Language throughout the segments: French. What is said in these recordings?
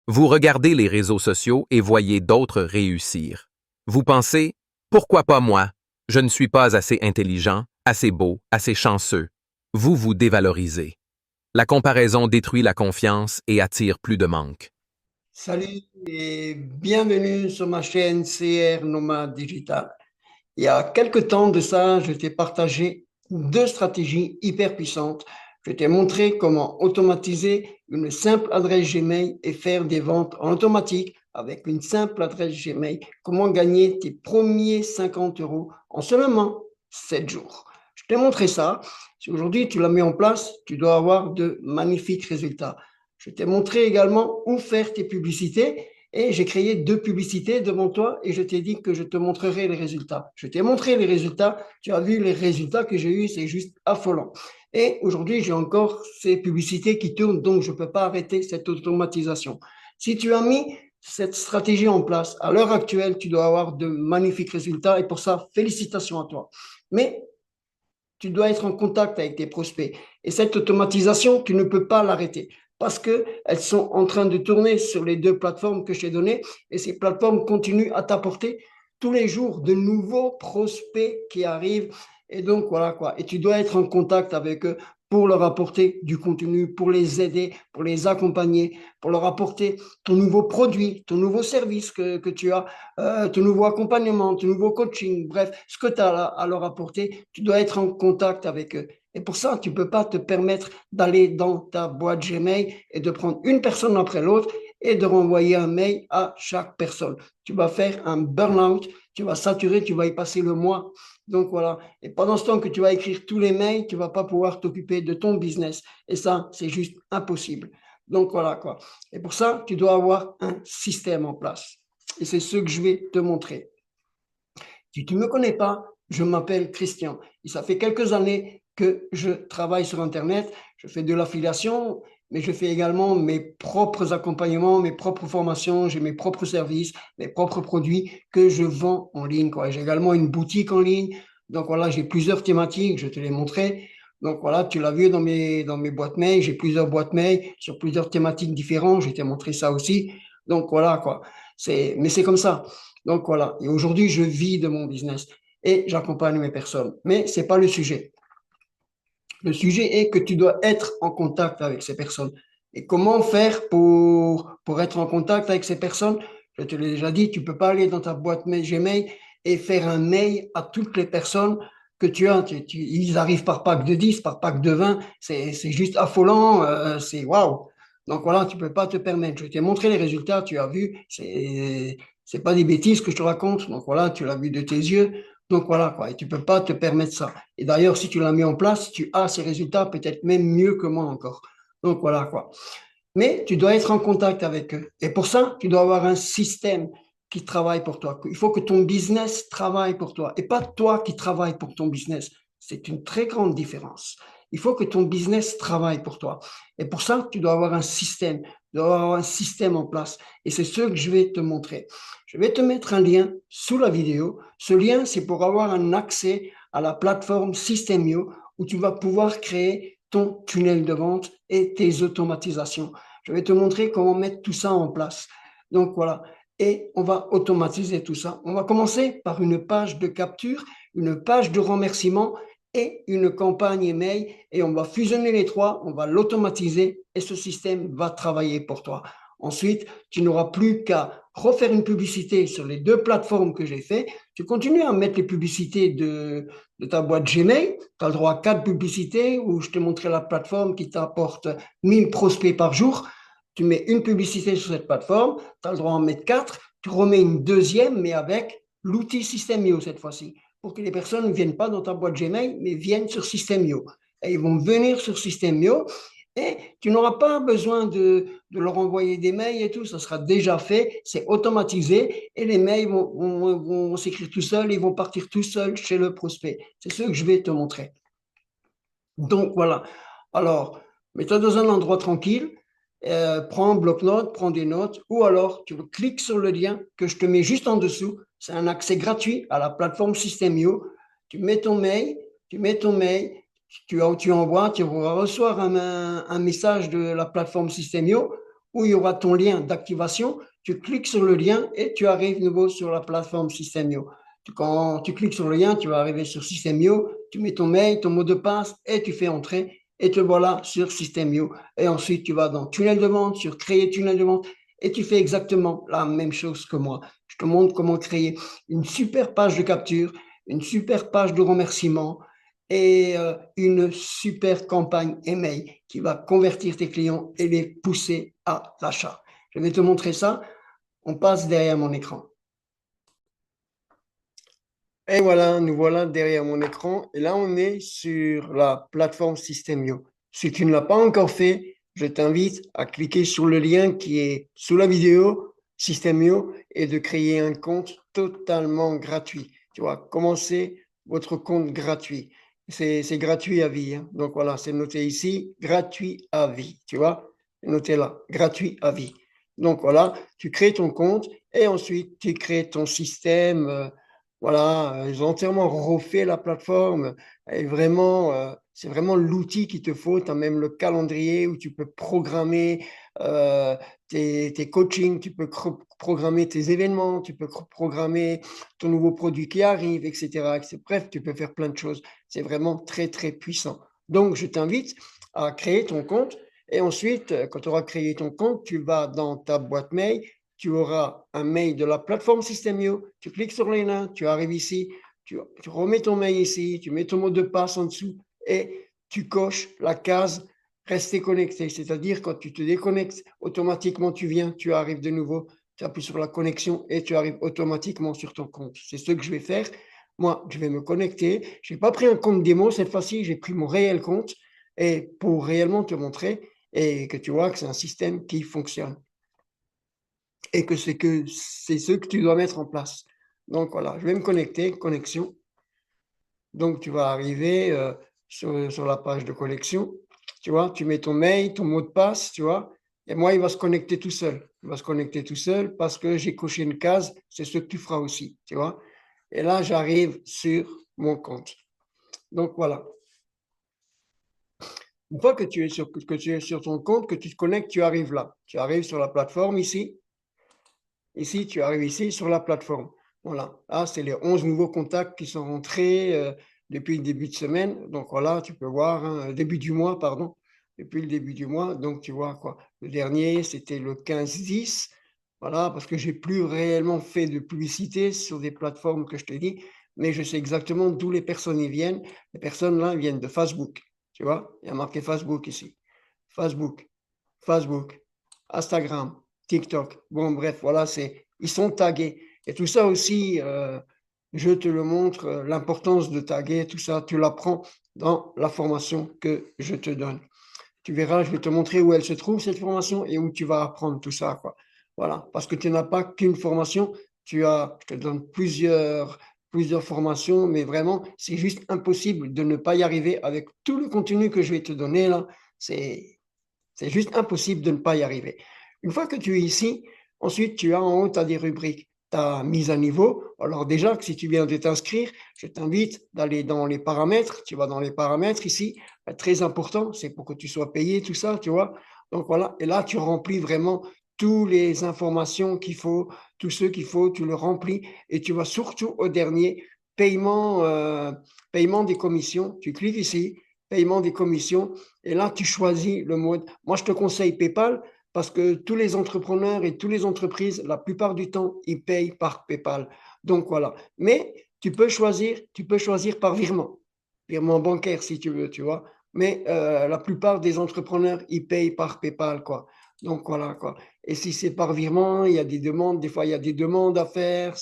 Vous regardez les réseaux sociaux et voyez d'autres réussir. Vous pensez, pourquoi pas moi? Je ne suis pas assez intelligent, assez beau, assez chanceux. Vous vous dévalorisez. La comparaison détruit la confiance et attire plus de manque. Salut et bienvenue sur ma chaîne CR Nomade Digital. Il y a quelques temps de ça, je t'ai partagé deux stratégies hyper puissantes. Je t'ai montré comment automatiser une simple adresse Gmail et faire des ventes en automatique avec une simple adresse Gmail. Comment gagner tes premiers 50 euros en seulement 7 jours. Je t'ai montré ça. Si aujourd'hui tu l'as mis en place, tu dois avoir de magnifiques résultats. Je t'ai montré également où faire tes publicités et j'ai créé deux publicités devant toi et je t'ai dit que je te montrerai les résultats. Je t'ai montré les résultats, tu as vu les résultats que j'ai eus, c'est juste affolant. Et aujourd'hui, j'ai encore ces publicités qui tournent, donc je ne peux pas arrêter cette automatisation. Si tu as mis cette stratégie en place, à l'heure actuelle, tu dois avoir de magnifiques résultats et pour ça, félicitations à toi. Mais tu dois être en contact avec tes prospects. Et cette automatisation, tu ne peux pas l'arrêter parce qu'elles sont en train de tourner sur les deux plateformes que je t'ai données et ces plateformes continuent à t'apporter tous les jours de nouveaux prospects qui arrivent. Et donc, voilà quoi. Et tu dois être en contact avec eux pour leur apporter du contenu, pour les aider, pour les accompagner, pour leur apporter ton nouveau produit, ton nouveau service que tu as, ton nouveau accompagnement, ton nouveau coaching, bref, ce que tu as à leur apporter, tu dois être en contact avec eux. Et pour ça, tu ne peux pas te permettre d'aller dans ta boîte Gmail et de prendre une personne après l'autre et de renvoyer un mail à chaque personne. Tu vas faire un burn-out, tu vas saturer, tu vas y passer le mois. Donc voilà. Et pendant ce temps que tu vas écrire tous les mails, tu ne vas pas pouvoir t'occuper de ton business. Et ça, c'est juste impossible. Donc voilà quoi. Et pour ça, tu dois avoir un système en place. Et c'est ce que je vais te montrer. Si tu ne me connais pas, je m'appelle Christian. Et ça fait quelques années que je travaille sur Internet. Je fais de l'affiliation, mais je fais également mes propres accompagnements, mes propres formations, j'ai mes propres services, mes propres produits que je vends en ligne. J'ai également une boutique en ligne. Donc voilà, j'ai plusieurs thématiques, je te les montrer. Donc voilà, tu l'as vu dans mes boîtes mail, j'ai plusieurs boîtes mail sur plusieurs thématiques différentes, je t'ai montré ça aussi. Donc voilà quoi. Mais c'est comme ça. Donc voilà, et aujourd'hui, je vis de mon business et j'accompagne mes personnes. Mais ce n'est pas le sujet. Le sujet est que tu dois être en contact avec ces personnes. Et comment faire pour être en contact avec ces personnes? Je te l'ai déjà dit, tu ne peux pas aller dans ta boîte mail Gmail et faire un mail à toutes les personnes que tu as. Ils arrivent par pack de 10, par pack de 20. C'est juste affolant. C'est waouh. Donc voilà, tu ne peux pas te permettre. Je t'ai montré les résultats, tu as vu. C'est pas des bêtises que je te raconte. Donc voilà, tu l'as vu de tes yeux. Donc voilà, quoi. Et tu ne peux pas te permettre ça. Et d'ailleurs, si tu l'as mis en place, tu as ces résultats peut-être même mieux que moi encore. Donc voilà, quoi. Mais tu dois être en contact avec eux. Et pour ça, tu dois avoir un système qui travaille pour toi. Il faut que ton business travaille pour toi et pas toi qui travaille pour ton business. C'est une très grande différence. Il faut que ton business travaille pour toi. Et pour ça, tu dois avoir un système. Tu dois avoir un système en place. Et c'est ce que je vais te montrer. Je vais te mettre un lien sous la vidéo. Ce lien, c'est pour avoir un accès à la plateforme Systemio où tu vas pouvoir créer ton tunnel de vente et tes automatisations. Je vais te montrer comment mettre tout ça en place. Donc voilà, et on va automatiser tout ça. On va commencer par une page de capture, une page de remerciement et une campagne email et on va fusionner les trois, on va l'automatiser et ce système va travailler pour toi. Ensuite, tu n'auras plus qu'à refaire une publicité sur les deux plateformes que j'ai fait. Tu continues à mettre les publicités de ta boîte Gmail. Tu as le droit à 4 publicités où je te montrerai la plateforme qui t'apporte 1000 prospects par jour. Tu mets une publicité sur cette plateforme, tu as le droit à en mettre 4. Tu remets une deuxième, mais avec l'outil Systemio cette fois-ci, pour que les personnes ne viennent pas dans ta boîte Gmail, mais viennent sur Systemio. Et ils vont venir sur Systemio et tu n'auras pas besoin de leur envoyer des mails et tout, ça sera déjà fait, c'est automatisé et les mails vont s'écrire tout seuls, ils vont partir tout seuls chez le prospect. C'est ce que je vais te montrer. Donc voilà. Alors, mets-toi dans un endroit tranquille, prends un bloc-notes, prends des notes, ou alors tu cliques sur le lien que je te mets juste en dessous. C'est un accès gratuit à la plateforme Systemio. Tu mets ton mail, tu envoies, tu vas recevoir un message de la plateforme Systemio où il y aura ton lien d'activation. Tu cliques sur le lien et tu arrives de nouveau sur la plateforme System.io. Quand tu cliques sur le lien, tu vas arriver sur System.io, tu mets ton mail, ton mot de passe et tu fais entrer et te voilà sur System.io. Et ensuite, tu vas dans tunnel de vente, sur créer tunnel de vente et tu fais exactement la même chose que moi. Je te montre comment créer une super page de capture, une super page de remerciement et une super campagne email qui va convertir tes clients et les pousser à l'achat. Je vais te montrer ça. On passe derrière mon écran. Et voilà, nous voilà derrière mon écran. Et là, on est sur la plateforme System.io. Si tu ne l'as pas encore fait, je t'invite à cliquer sur le lien qui est sous la vidéo, System.io, et de créer un compte totalement gratuit. Tu vois, commencer votre compte gratuit. C'est gratuit à vie, hein. Donc voilà, c'est noté ici, gratuit à vie. Tu vois, noté là, gratuit à vie. Donc voilà, tu crées ton compte et ensuite tu crées ton système. Voilà, ils ont entièrement refait la plateforme et vraiment, c'est vraiment l'outil qu'il te faut. Tu as même le calendrier où tu peux programmer euh, tes coachings, tu peux programmer tes événements, tu peux programmer ton nouveau produit qui arrive, etc. Bref, tu peux faire plein de choses. C'est vraiment très, très puissant. Donc, je t'invite à créer ton compte et ensuite, quand tu auras créé ton compte, tu vas dans ta boîte mail, tu auras un mail de la plateforme System.io, tu cliques sur les liens, tu arrives ici, tu remets ton mail ici, tu mets ton mot de passe en dessous et tu coches la case rester connecté. C'est-à-dire quand tu te déconnectes, automatiquement tu viens, tu arrives de nouveau, tu appuies sur la connexion et tu arrives automatiquement sur ton compte. C'est ce que je vais faire. Moi, je vais me connecter. Je n'ai pas pris un compte démo cette fois-ci, j'ai pris mon réel compte et pour réellement te montrer et que tu vois que c'est un système qui fonctionne et que c'est ce que tu dois mettre en place. Donc voilà, je vais me connecter, connexion. Donc tu vas arriver sur la page de connexion. Tu vois, tu mets ton mail, ton mot de passe, tu vois, et moi, il va se connecter tout seul. Il va se connecter tout seul parce que j'ai coché une case, c'est ce que tu feras aussi, tu vois. Et là, j'arrive sur mon compte. Donc voilà. Une fois que tu es sur ton compte, que tu te connectes, tu arrives là. Tu arrives sur la plateforme ici. Ici, tu arrives ici sur la plateforme. Voilà. Là, c'est les 11 nouveaux contacts qui sont rentrés depuis le début de semaine. Donc voilà, tu peux voir, hein, début du mois, pardon, depuis le début du mois. Donc tu vois quoi. Le dernier, c'était le 15-10. Voilà, parce que j'ai plus réellement fait de publicité sur des plateformes que je te dis, mais je sais exactement d'où les personnes y viennent. Les personnes là viennent de Facebook. Tu vois, il y a marqué Facebook ici. Facebook, Facebook, Instagram, TikTok. Bon, bref, voilà, ils sont tagués. Et tout ça aussi, je te le montre, l'importance de taguer, tout ça, tu l'apprends dans la formation que je te donne. Tu verras, je vais te montrer où elle se trouve, cette formation, et où tu vas apprendre tout ça, quoi. Voilà, parce que tu n'as pas qu'une formation, je te donne plusieurs formations, mais vraiment, c'est juste impossible de ne pas y arriver avec tout le contenu que je vais te donner là. C'est c'est juste impossible de ne pas y arriver. Une fois que tu es ici, ensuite tu as en haut, tu as des rubriques. Tu as mise à niveau. Alors déjà, que si tu viens de t'inscrire, je t'invite d'aller dans les paramètres. Tu vas dans les paramètres ici. Très important, c'est pour que tu sois payé, tout ça, tu vois. Donc voilà, et là, tu remplis vraiment toutes les informations qu'il faut, tous ceux qu'il faut, tu le remplis. Et tu vas surtout au dernier, paiement, paiement des commissions. Tu cliques ici, paiement des commissions. Et là, tu choisis le mode. Moi, je te conseille PayPal parce que tous les entrepreneurs et toutes les entreprises, la plupart du temps, ils payent par PayPal. Donc voilà. Mais tu peux choisir par virement, virement bancaire si tu veux, tu vois. Mais la plupart des entrepreneurs, ils payent par PayPal, quoi. Donc voilà, quoi. Et si c'est par virement, il y a des demandes, des fois il y a des demandes à faire.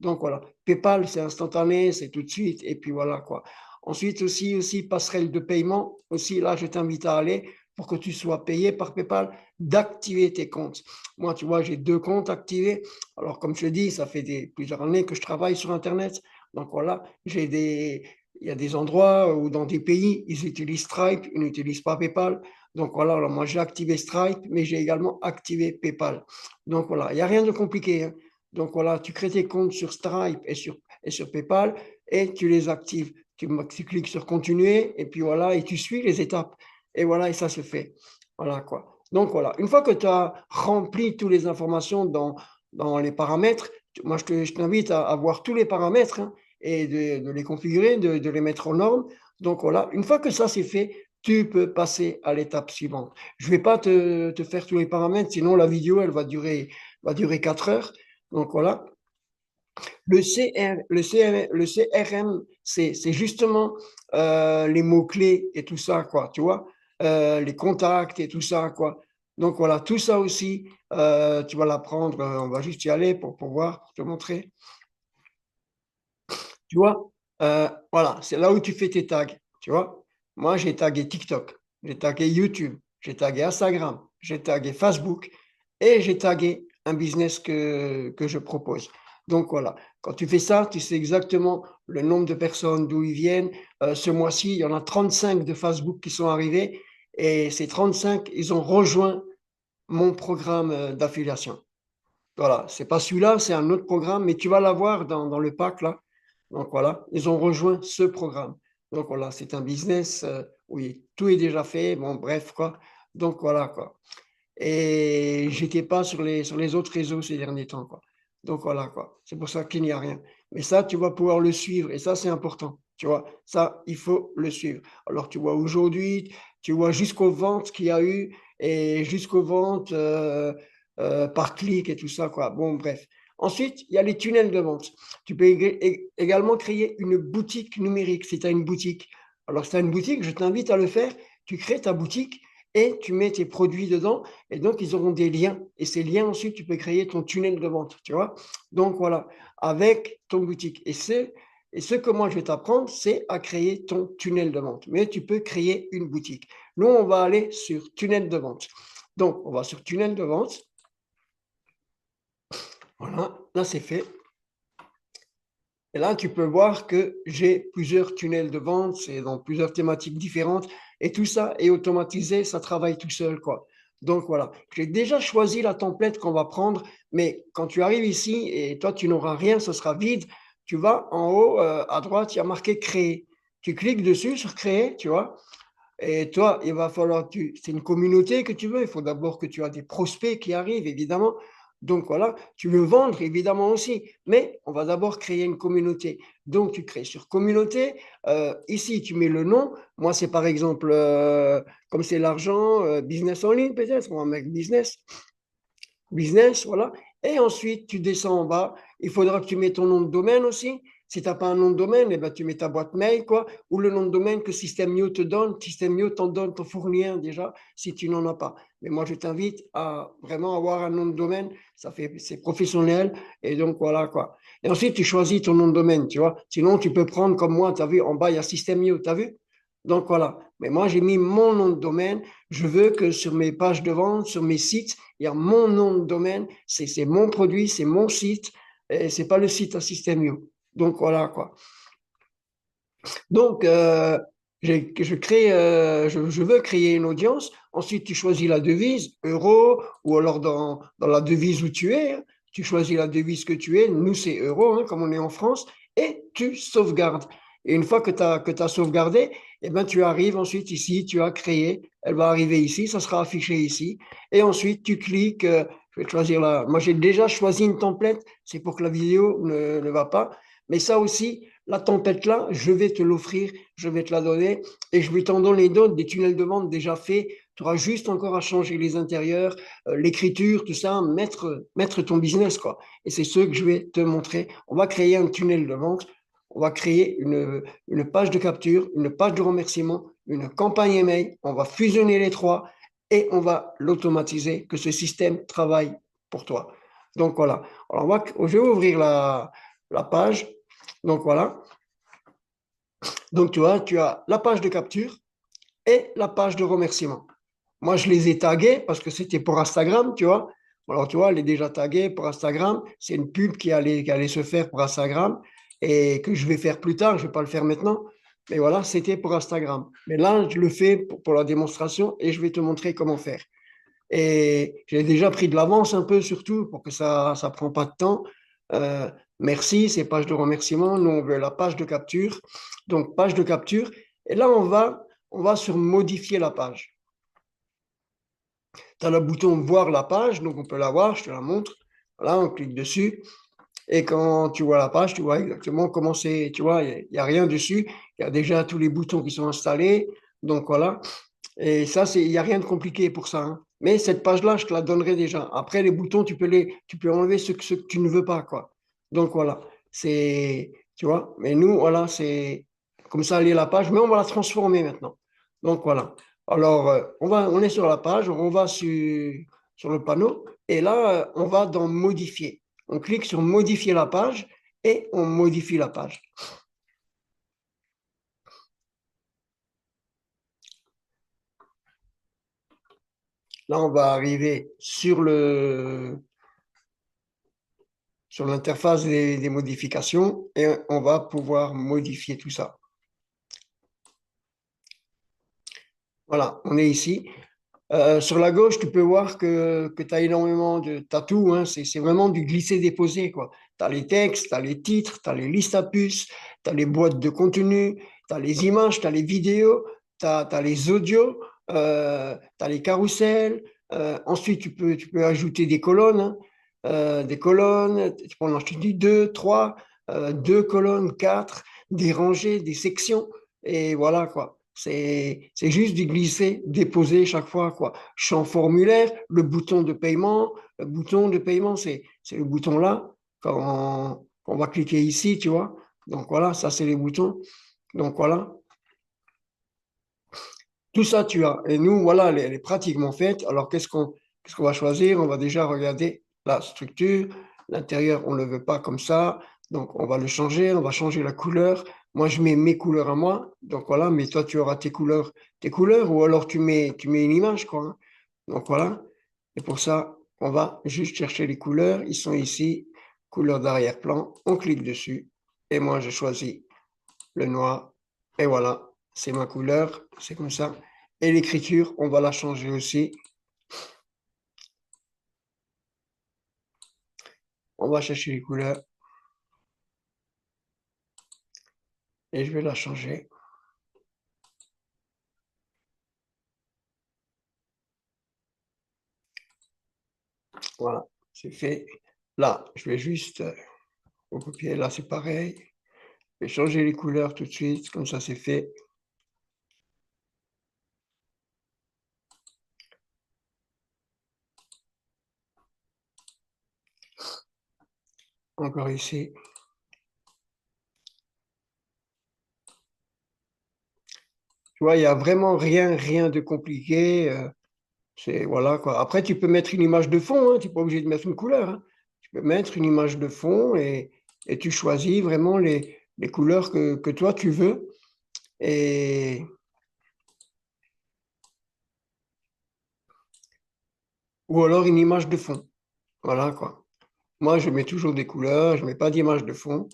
Donc voilà, PayPal, c'est instantané, c'est tout de suite, et puis voilà, quoi. Ensuite aussi, passerelle de paiement. Aussi, là, je t'invite à aller pour que tu sois payé par PayPal, d'activer tes comptes. Moi, tu vois, j'ai 2 comptes activés. Alors, comme je te dis, ça fait plusieurs années que je travaille sur Internet. Donc voilà, il y a des endroits où dans des pays, ils utilisent Stripe, ils n'utilisent pas PayPal. Donc voilà, alors moi j'ai activé Stripe, mais j'ai également activé PayPal. Donc voilà, il n'y a rien de compliqué, hein. Donc voilà, tu crées tes comptes sur Stripe et sur PayPal et tu les actives. Tu cliques sur continuer et puis voilà, et tu suis les étapes. Et voilà, et ça se fait. Voilà quoi. Donc voilà, une fois que tu as rempli toutes les informations dans les paramètres, moi je t'invite à voir tous les paramètres hein, et de les configurer, de les mettre aux normes. Donc voilà, une fois que ça c'est fait, tu peux passer à l'étape suivante. Je ne vais pas te faire tous les paramètres, sinon la vidéo elle va durer 4 heures. Donc voilà, le CRM, c'est justement les mots-clés et tout ça, quoi, tu vois, les contacts et tout ça, quoi. Donc voilà, tout ça aussi, tu vas l'apprendre, on va juste y aller pour voir, pour te montrer. Tu vois, voilà, c'est là où tu fais tes tags, tu vois. Moi, j'ai tagué TikTok, j'ai tagué YouTube, j'ai tagué Instagram, j'ai tagué Facebook et j'ai tagué un business que je propose. Donc voilà, quand tu fais ça, tu sais exactement le nombre de personnes, d'où ils viennent. Ce mois-ci, il y en a 35 de Facebook qui sont arrivés et ces 35, ils ont rejoint mon programme d'affiliation. Voilà, c'est pas celui-là, c'est un autre programme, mais tu vas l'avoir dans le pack là. Donc voilà, ils ont rejoint ce programme. Donc voilà, c'est un business, oui, tout est déjà fait. Bon, bref, quoi. Donc voilà, quoi. Et j'étais pas sur les autres réseaux ces derniers temps, quoi. Donc voilà, quoi. C'est pour ça qu'il n'y a rien. Mais ça, tu vas pouvoir le suivre. Et ça, c'est important. Tu vois, ça, il faut le suivre. Alors, tu vois, aujourd'hui, tu vois jusqu'aux ventes qu'il y a eu et jusqu'aux ventes par clic et tout ça, quoi. Bon, bref. Ensuite, il y a les tunnels de vente. Tu peux également créer une boutique numérique si tu as une boutique. Alors, si tu as une boutique, je t'invite à le faire. Tu crées ta boutique et tu mets tes produits dedans et donc ils auront des liens et ces liens ensuite tu peux créer ton tunnel de vente, tu vois. Donc voilà, avec ton boutique et ce que moi je vais t'apprendre, c'est à créer ton tunnel de vente. Mais tu peux créer une boutique. Nous, on va aller sur tunnel de vente. Donc, on va sur tunnel de vente. Voilà, là c'est fait. Et là, tu peux voir que j'ai plusieurs tunnels de vente, c'est dans plusieurs thématiques différentes, et tout ça est automatisé, ça travaille tout seul, quoi. Donc voilà, j'ai déjà choisi la template qu'on va prendre, mais quand tu arrives ici et toi, tu n'auras rien, ce sera vide, tu vas en haut à droite, il y a marqué créer. Tu cliques dessus sur créer, tu vois, et toi, il va falloir, c'est une communauté que tu veux, il faut d'abord que tu as des prospects qui arrivent, évidemment. Donc voilà, tu veux vendre, évidemment aussi, mais on va d'abord créer une communauté. Donc tu crées sur communauté, ici tu mets le nom, moi c'est par exemple, comme c'est l'argent, business en ligne peut-être, on va mettre business, voilà. Et ensuite, tu descends en bas. Il faudra que tu mettes ton nom de domaine aussi. Si tu n'as pas un nom de domaine, eh ben, tu mets ta boîte mail, quoi, ou le nom de domaine que System.io te donne. System.io t'en donne, t'en fournit un déjà, si tu n'en as pas. Mais moi, je t'invite à vraiment avoir un nom de domaine. C'est professionnel. Et donc, voilà, quoi. Et ensuite, tu choisis ton nom de domaine, tu vois. Sinon, tu peux prendre comme moi, tu as vu, en bas, il y a System.io, tu as vu? Donc, voilà. Mais moi, j'ai mis mon nom de domaine. Je veux que sur mes pages de vente, sur mes sites, il y a mon nom de domaine, c'est mon produit, c'est mon site, et c'est pas le site à System.io. Donc voilà quoi. Donc je veux créer une audience. Ensuite, tu choisis la devise, euro, ou alors dans la devise où tu es, hein. Tu choisis la devise que tu es. Nous, c'est euro, hein, comme on est en France, et tu sauvegardes. Et une fois que tu as sauvegardé, eh ben, tu arrives ensuite ici, tu as créé, elle va arriver ici, ça sera affiché ici. Et ensuite, tu cliques, je vais choisir là. Moi, j'ai déjà choisi une template, c'est pour que la vidéo ne va pas. Mais ça aussi, la tempête là, je vais te l'offrir, je vais te la donner et je vais t'en donner d'autres, des tunnels de vente déjà faits. Tu auras juste encore à changer les intérieurs, l'écriture, tout ça, mettre ton business, quoi. Et c'est ce que je vais te montrer. On va créer un tunnel de vente, on va créer une page de capture, une page de remerciement, une campagne email, on va fusionner les trois et on va l'automatiser, que ce système travaille pour toi. Donc voilà. Alors, je vais ouvrir la page. Donc voilà. Donc tu vois, tu as la page de capture et la page de remerciement. Moi, je les ai tagués parce que c'était pour Instagram, tu vois. Alors, tu vois, elle est déjà taguée pour Instagram. C'est une pub qui allait se faire pour Instagram et que je vais faire plus tard. Je ne vais pas le faire maintenant. Mais voilà, c'était pour Instagram. Mais là, je le fais pour la démonstration et je vais te montrer comment faire. Et j'ai déjà pris de l'avance un peu, surtout, pour que ça ne prend pas de temps. Euh, Merci, c'est page de remerciement. Nous, on veut la page de capture. Donc, page de capture. Et là, on va sur modifier la page. Tu as le bouton voir la page, donc on peut la voir, je te la montre. Voilà, on clique dessus. Et quand tu vois la page, tu vois exactement comment c'est. Tu vois, il n'y a rien dessus. Il y a déjà tous les boutons qui sont installés. Donc voilà. Et ça, il n'y a rien de compliqué pour ça, hein. Mais cette page-là, je te la donnerai déjà. Après, les boutons, tu peux enlever ceux que tu ne veux pas, quoi. Donc voilà. Tu vois. Mais nous, voilà, c'est comme ça, elle est la page. Mais on va la transformer maintenant. Donc voilà. Alors, on est sur la page, on va sur le panneau. Et là, on va dans modifier. On clique sur modifier la page et on modifie la page. Là, on va arriver sur l'interface des modifications et on va pouvoir modifier tout ça. Voilà, on est ici. Sur la gauche, tu peux voir que tu as énormément de tatous, hein, c'est vraiment du glisser-déposer, quoi. Tu as les textes, tu as les titres, tu as les listes à puces, tu as les boîtes de contenu, tu as les images, tu as les vidéos, tu as les audios, tu as les carousels. Ensuite, tu peux ajouter des colonnes, hein, des colonnes, tu peux en ajouter deux, trois, deux colonnes, quatre, des rangées, des sections, et voilà, quoi. C'est juste du glisser, déposer chaque fois, quoi. Champ formulaire, le bouton de paiement. Le bouton de paiement, c'est le bouton là, quand on va cliquer ici, tu vois. Donc voilà, ça, c'est les boutons. Donc voilà, tout ça, tu as. Et nous, voilà, elle est pratiquement faite. Alors, qu'est-ce qu'on va choisir? On va déjà regarder la structure. L'intérieur, on ne le veut pas comme ça. Donc, on va le changer. On va changer la couleur. Moi, je mets mes couleurs à moi. Donc, voilà. Mais toi, tu auras tes couleurs. Ou alors, tu mets une image, quoi, hein. Donc, voilà. Et pour ça, on va juste chercher les couleurs. Ils sont ici. Couleur d'arrière-plan. On clique dessus. Et moi, je choisis le noir. Et voilà, c'est ma couleur, c'est comme ça. Et l'écriture, on va la changer aussi. On va chercher les couleurs et je vais la changer. Voilà, c'est fait. Là, je vais juste recopier. Là, c'est pareil. Je vais changer les couleurs tout de suite, comme ça, c'est fait. Encore ici. Tu vois, il n'y a vraiment rien de compliqué. C'est voilà quoi. Après, tu peux mettre une image de fond, hein, tu n'es pas obligé de mettre une couleur, hein. Tu peux mettre une image de fond et tu choisis vraiment les couleurs que toi tu veux. Et, ou alors une image de fond. Voilà quoi. Moi, je mets toujours des couleurs, je ne mets pas d'image de fond.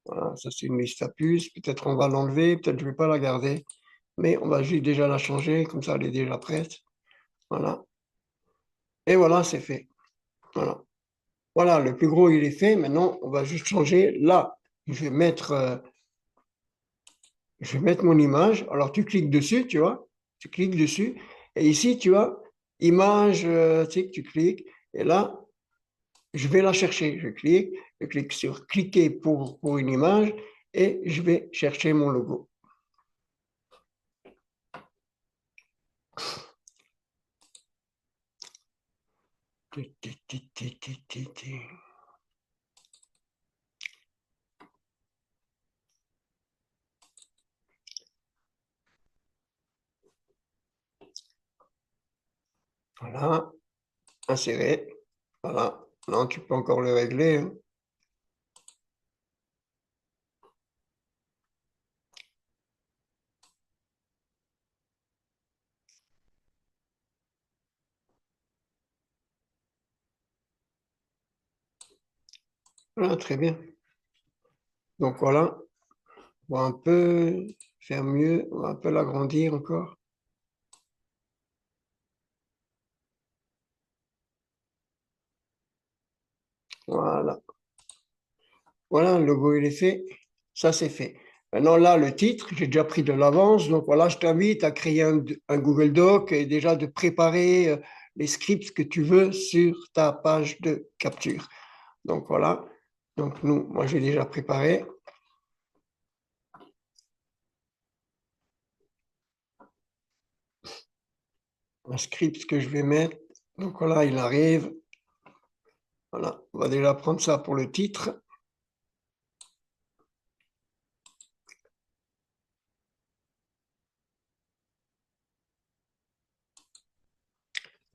Voilà, ça c'est une liste à puces. Peut-être on va l'enlever, peut-être je ne vais pas la garder, mais on va juste déjà la changer, comme ça elle est déjà prête. Voilà. Et voilà, c'est fait. Voilà. Voilà, le plus gros il est fait. Maintenant, on va juste changer. Là, je vais mettre, mon image. Alors tu cliques dessus, tu vois. Tu cliques dessus. Et ici, tu as image, tu sais, tu cliques. Et là, je vais la chercher. Je clique sur cliquer pour une image et je vais chercher mon logo. Voilà, insérer. Voilà, non, tu peux encore le régler, hein. Voilà, très bien. Donc voilà, on va un peu faire mieux, on va un peu l'agrandir encore. Voilà. Voilà, le logo, il est fait. Ça, c'est fait. Maintenant, là, le titre, j'ai déjà pris de l'avance. Donc, voilà, je t'invite à créer un Google Doc et déjà de préparer les scripts que tu veux sur ta page de capture. Donc, voilà. Donc, moi, j'ai déjà préparé un script que je vais mettre. Donc, voilà, il arrive. Voilà, on va déjà prendre ça pour le titre.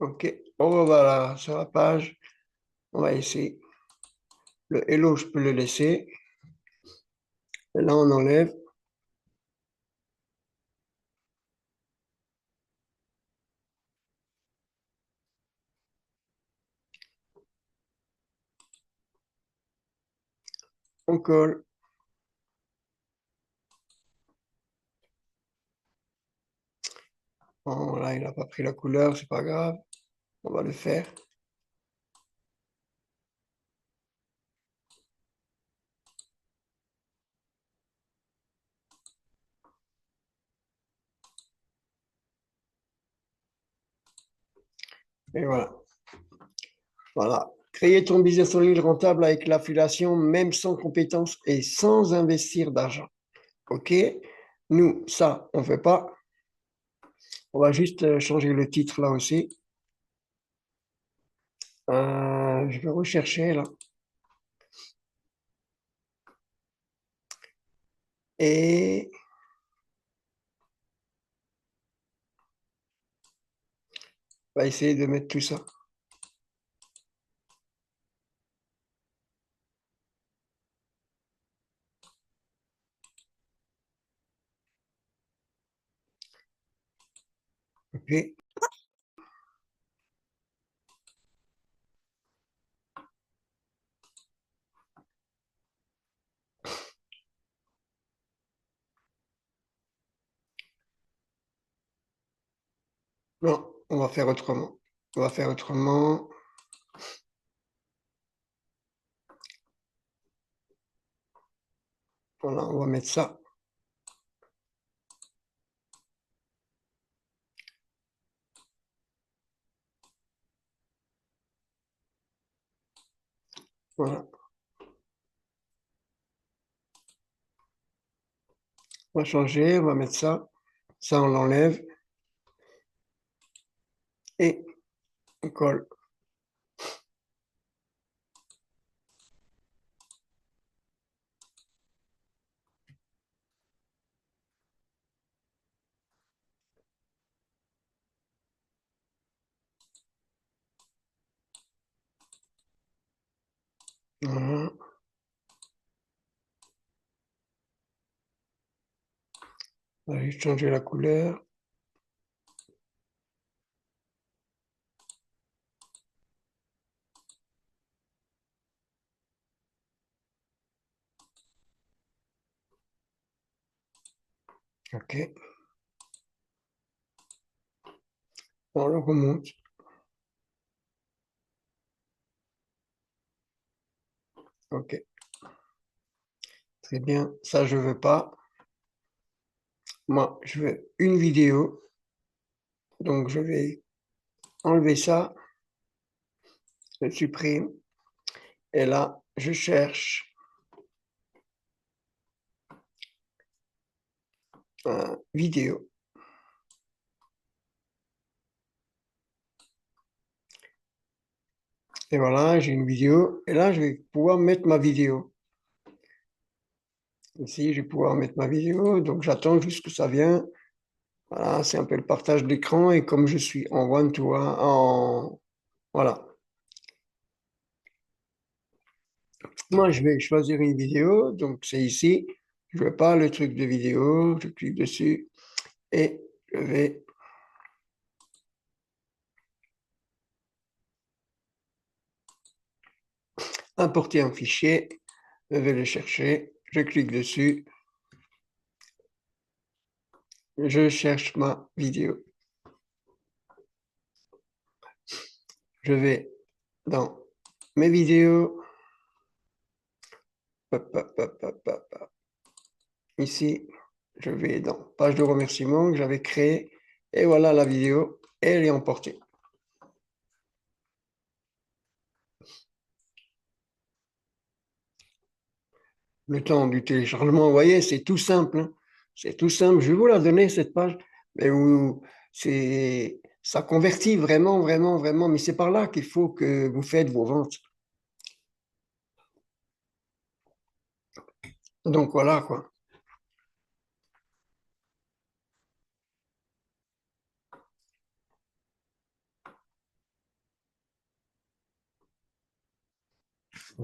OK. On va là, sur la page. On va essayer. Le hello, je peux le laisser. Et là, on enlève. On colle. Bon, là, il n'a pas pris la couleur, c'est pas grave. On va le faire. Et voilà. Voilà. Créer ton business en ligne rentable avec l'affiliation, même sans compétences et sans investir d'argent. OK? Nous, ça, on ne fait pas. On va juste changer le titre là aussi. Je vais rechercher là. Et on va essayer de mettre tout ça. OK. Non, on va faire autrement. On va faire autrement. Voilà, on va mettre ça. Voilà. On va changer, on va mettre ça. Ça, on l'enlève. Et on colle. Voilà. On va juste changer la couleur. OK. On le remonte. OK. Très bien. Ça, je veux pas. Moi, je veux une vidéo. Donc, je vais enlever ça. Je supprime. Et là, je cherche vidéo. Et voilà, j'ai une vidéo. Et là, je vais pouvoir mettre ma vidéo. Ici, je vais pouvoir mettre ma vidéo. Donc, j'attends juste que ça vienne. Voilà, c'est un peu le partage d'écran. Et comme je suis en one-to-one, voilà. Moi, je vais choisir une vidéo. Donc, c'est ici. Je ne veux pas le truc de vidéo. Je clique dessus et je vais importer un fichier. Je vais le chercher. Je clique dessus. Je cherche ma vidéo. Je vais dans mes vidéos. Hop, hop, hop, hop, hop, hop. Ici, je vais dans page de remerciement que j'avais créée. Et voilà la vidéo. Et elle est emportée. Le temps du téléchargement, vous voyez, c'est tout simple, hein. C'est tout simple. Je vais vous la donner, cette page. Mais où ça convertit vraiment, vraiment, vraiment. Mais c'est par là qu'il faut que vous faites vos ventes. Donc voilà, quoi.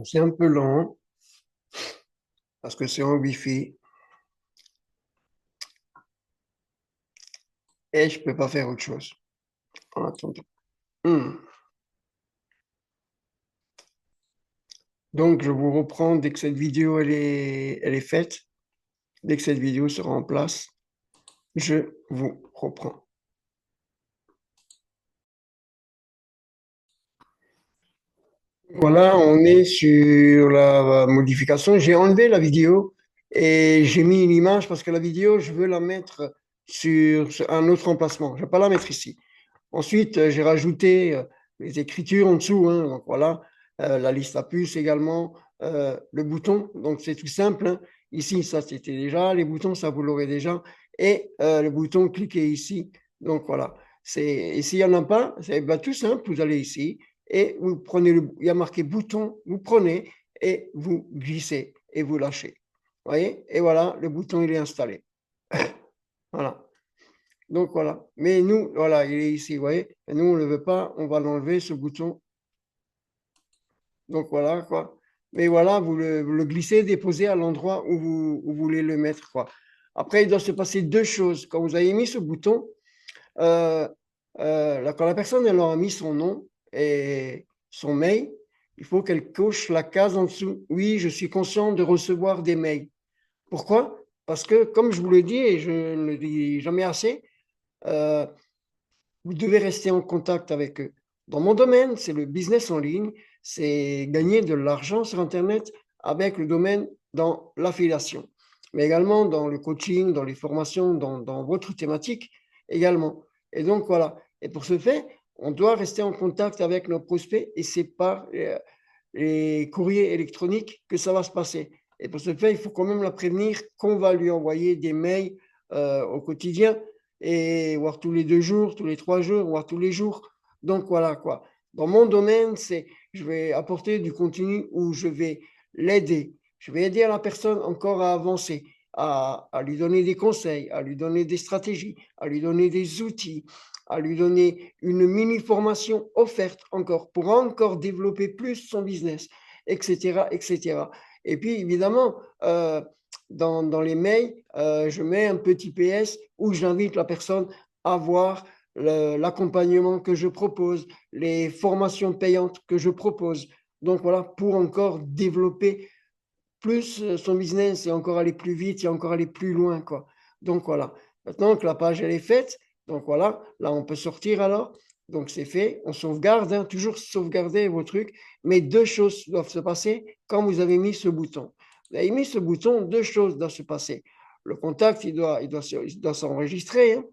C'est un peu lent parce que c'est en Wi-Fi et je ne peux pas faire autre chose en attendant. Hmm. Donc, je vous reprends dès que cette vidéo elle est faite. Dès que cette vidéo sera en place, je vous reprends. Voilà, on est sur la modification. J'ai enlevé la vidéo et j'ai mis une image parce que la vidéo, je veux la mettre sur un autre emplacement. Je ne vais pas la mettre ici. Ensuite, j'ai rajouté les écritures en dessous, hein. Donc voilà, la liste à puces également, le bouton. Donc c'est tout simple, hein. Ici, ça c'était déjà. Les boutons, ça vous l'aurez déjà. Et le bouton, cliquez ici. Donc voilà. Et s'il n'y en a pas, c'est tout simple. Vous allez ici et vous prenez il y a marqué bouton, vous prenez et vous glissez et vous lâchez. Vous voyez? Et voilà, le bouton, il est installé. Voilà. Donc voilà. Mais nous, voilà, il est ici, vous voyez. Et nous, on ne le veut pas, on va l'enlever, ce bouton. Donc voilà, quoi. Mais voilà, vous le glissez, déposez à l'endroit où vous voulez le mettre, quoi. Après, il doit se passer deux choses. Quand vous avez mis ce bouton, euh, quand la personne elle aura mis son nom et son mail, il faut qu'elle coche la case en dessous. Oui, je suis conscient de recevoir des mails. Pourquoi? Parce que, comme je vous le dis, et je ne le dis jamais assez, euh, vous devez rester en contact avec eux. Dans mon domaine, c'est le business en ligne, c'est gagner de l'argent sur Internet avec le domaine dans l'affiliation, mais également dans le coaching, dans les formations, dans votre thématique également. Et donc voilà. Et pour ce fait, on doit rester en contact avec nos prospects et c'est par les courriers électroniques que ça va se passer. Et pour ce faire, il faut quand même la prévenir qu'on va lui envoyer des mails au quotidien et voire tous les 2 jours, tous les 3 jours, voire tous les jours. Donc voilà quoi. Dans mon domaine, c'est je vais apporter du contenu où je vais l'aider. Je vais aider à la personne encore à avancer, à lui donner des conseils, à lui donner des stratégies, à lui donner des outils, à lui donner une mini-formation offerte encore pour encore développer plus son business, etc., etc. Et puis, évidemment, dans les mails, je mets un petit PS où j'invite la personne à voir l'accompagnement que je propose, les formations payantes que je propose. Donc voilà, pour encore développer plus son business et encore aller plus vite et encore aller plus loin, quoi. Donc voilà. Maintenant que la page elle est faite, donc voilà, là on peut sortir alors. Donc c'est fait, on sauvegarde, hein, toujours sauvegarder vos trucs, mais deux choses doivent se passer quand vous avez mis ce bouton. Vous avez mis ce bouton, deux choses doivent se passer. Le contact, il doit s'enregistrer, hein,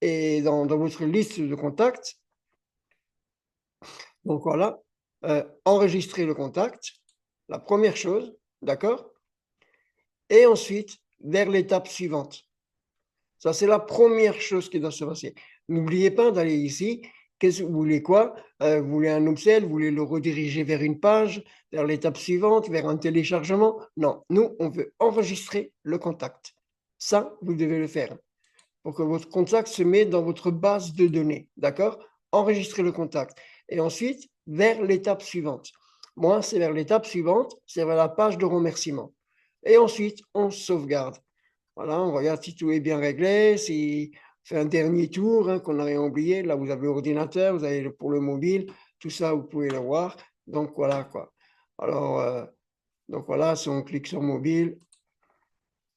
et dans votre liste de contacts. Donc voilà, enregistrer le contact, la première chose, d'accord? Et ensuite vers l'étape suivante. Ça, c'est la première chose qui doit se passer. N'oubliez pas d'aller ici. Qu'est-ce que vous voulez quoi? Vous voulez un upsell? Vous voulez le rediriger vers une page, vers l'étape suivante, vers un téléchargement? Non, nous, on veut enregistrer le contact. Ça, vous devez le faire pour que votre contact se mette dans votre base de données. D'accord? Enregistrer le contact. Et ensuite, vers l'étape suivante. Moi, c'est vers l'étape suivante, c'est vers la page de remerciement. Et ensuite, on sauvegarde. Voilà, on regarde si tout est bien réglé, si on fait un dernier tour, hein, qu'on n'a rien oublié. Là, vous avez l'ordinateur, vous avez pour le mobile, tout ça, vous pouvez le voir. Donc voilà quoi. Alors, donc voilà, si on clique sur mobile,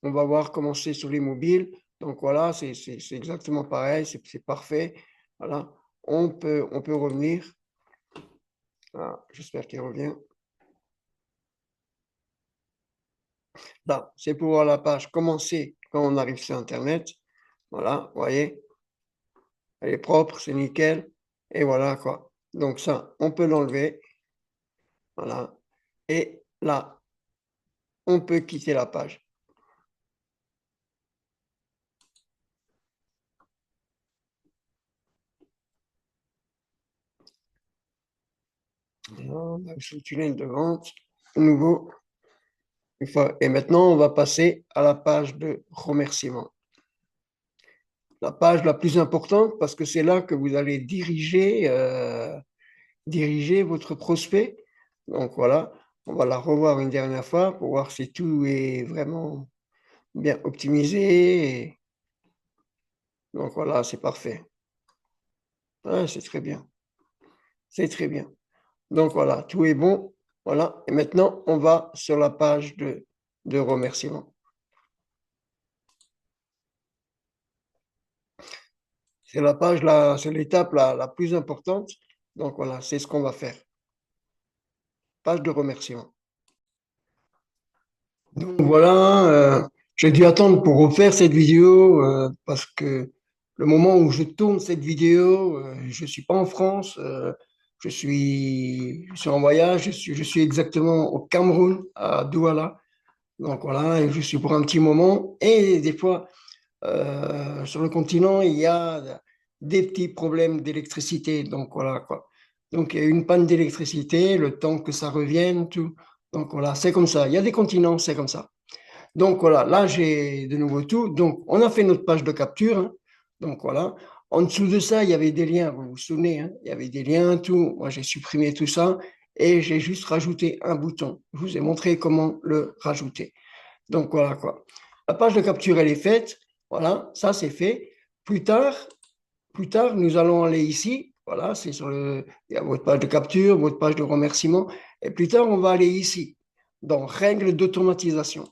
on va voir comment c'est sur les mobiles. Donc voilà, c'est exactement pareil, c'est parfait. Voilà, on peut revenir. Ah, j'espère qu'il revient. Là, c'est pour voir la page commencer quand on arrive sur Internet. Voilà, vous voyez, elle est propre, c'est nickel. Et voilà quoi. Donc ça, on peut l'enlever. Voilà. Et là, on peut quitter la page. Voilà, on a le tunnel de vente. Nouveau. Et maintenant, on va passer à la page de remerciement. La page la plus importante parce que c'est là que vous allez diriger votre prospect. Donc voilà, on va la revoir une dernière fois pour voir si tout est vraiment bien optimisé. Donc voilà, c'est parfait. Ouais, c'est très bien. C'est très bien. Donc voilà, tout est bon. Voilà. Et maintenant, on va sur la page de remerciement. C'est la page là, c'est l'étape la plus importante. Donc voilà, c'est ce qu'on va faire. Page de remerciement. Donc voilà, j'ai dû attendre pour refaire cette vidéo parce que le moment où je tourne cette vidéo, je suis pas en France, je suis en voyage, je suis exactement au Cameroun, à Douala. Donc voilà, et je suis pour un petit moment. Et des fois, sur le continent, il y a des petits problèmes d'électricité. Donc voilà quoi. Donc il y a une panne d'électricité, le temps que ça revienne, tout. Donc voilà, c'est comme ça. Il y a des continents, c'est comme ça. Donc voilà, là j'ai de nouveau tout. Donc on a fait notre page de capture, hein. Donc voilà. En dessous de ça, il y avait des liens, vous vous souvenez, hein, il y avait des liens, tout. Moi j'ai supprimé tout ça et j'ai juste rajouté un bouton. Je vous ai montré comment le rajouter. Donc voilà quoi. La page de capture, elle est faite. Voilà, ça c'est fait. Plus tard, plus tard, nous allons aller ici. Voilà, c'est sur il y a votre page de capture, votre page de remerciement. Et plus tard, on va aller ici, dans règles d'automatisation.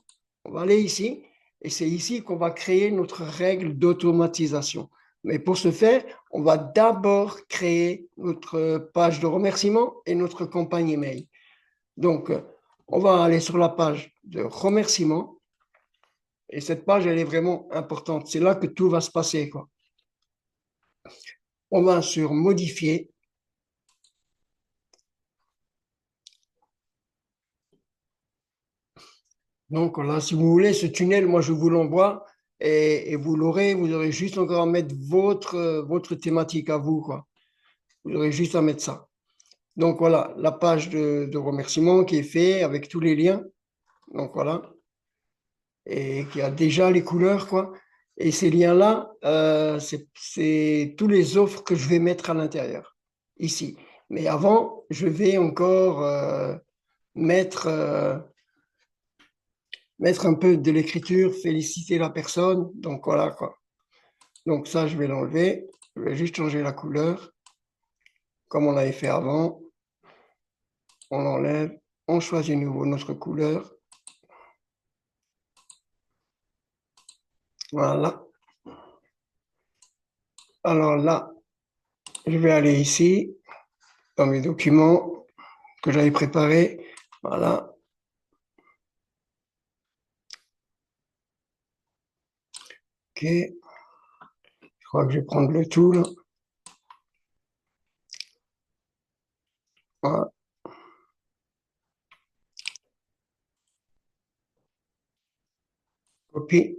On va aller ici, et c'est ici qu'on va créer notre règle d'automatisation. Mais pour ce faire, on va d'abord créer notre page de remerciement et notre campagne email. Donc, on va aller sur la page de remerciement. Et cette page, elle est vraiment importante. C'est là que tout va se passer, quoi. On va sur modifier. Donc là, si vous voulez, ce tunnel, moi, je vous l'envoie et vous l'aurez. Vous aurez juste encore à mettre votre thématique à vous, quoi. Vous aurez juste à mettre ça. Donc voilà, la page de remerciement qui est faite avec tous les liens. Donc voilà. Et qui a déjà les couleurs, quoi. Et ces liens-là, c'est tous les offres que je vais mettre à l'intérieur, ici. Mais avant, je vais encore mettre, mettre un peu de l'écriture, féliciter la personne. Donc voilà quoi. Donc ça, je vais l'enlever. Je vais juste changer la couleur, comme on l'avait fait avant. On l'enlève. On choisit de nouveau notre couleur. Voilà. Alors là, je vais aller ici, dans mes documents que j'avais préparés. Voilà. OK. Je crois que je vais prendre le tout là. Voilà. Copie.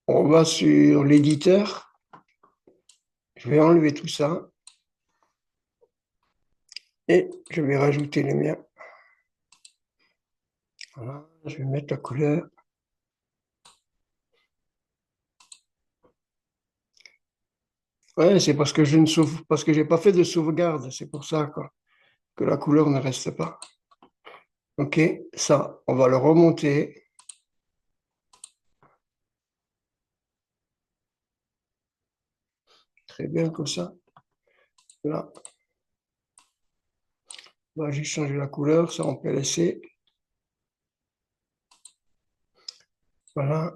On va sur l'éditeur. Je vais enlever tout ça et je vais rajouter les miens. Voilà. Je vais mettre la couleur. Ouais, c'est parce que je ne sauve, parce que j'ai pas fait de sauvegarde. C'est pour ça quoi, que la couleur ne reste pas. OK. Ça, on va le remonter. Très bien comme ça. Là, on va juste changer la couleur. Ça, on peut laisser. Voilà.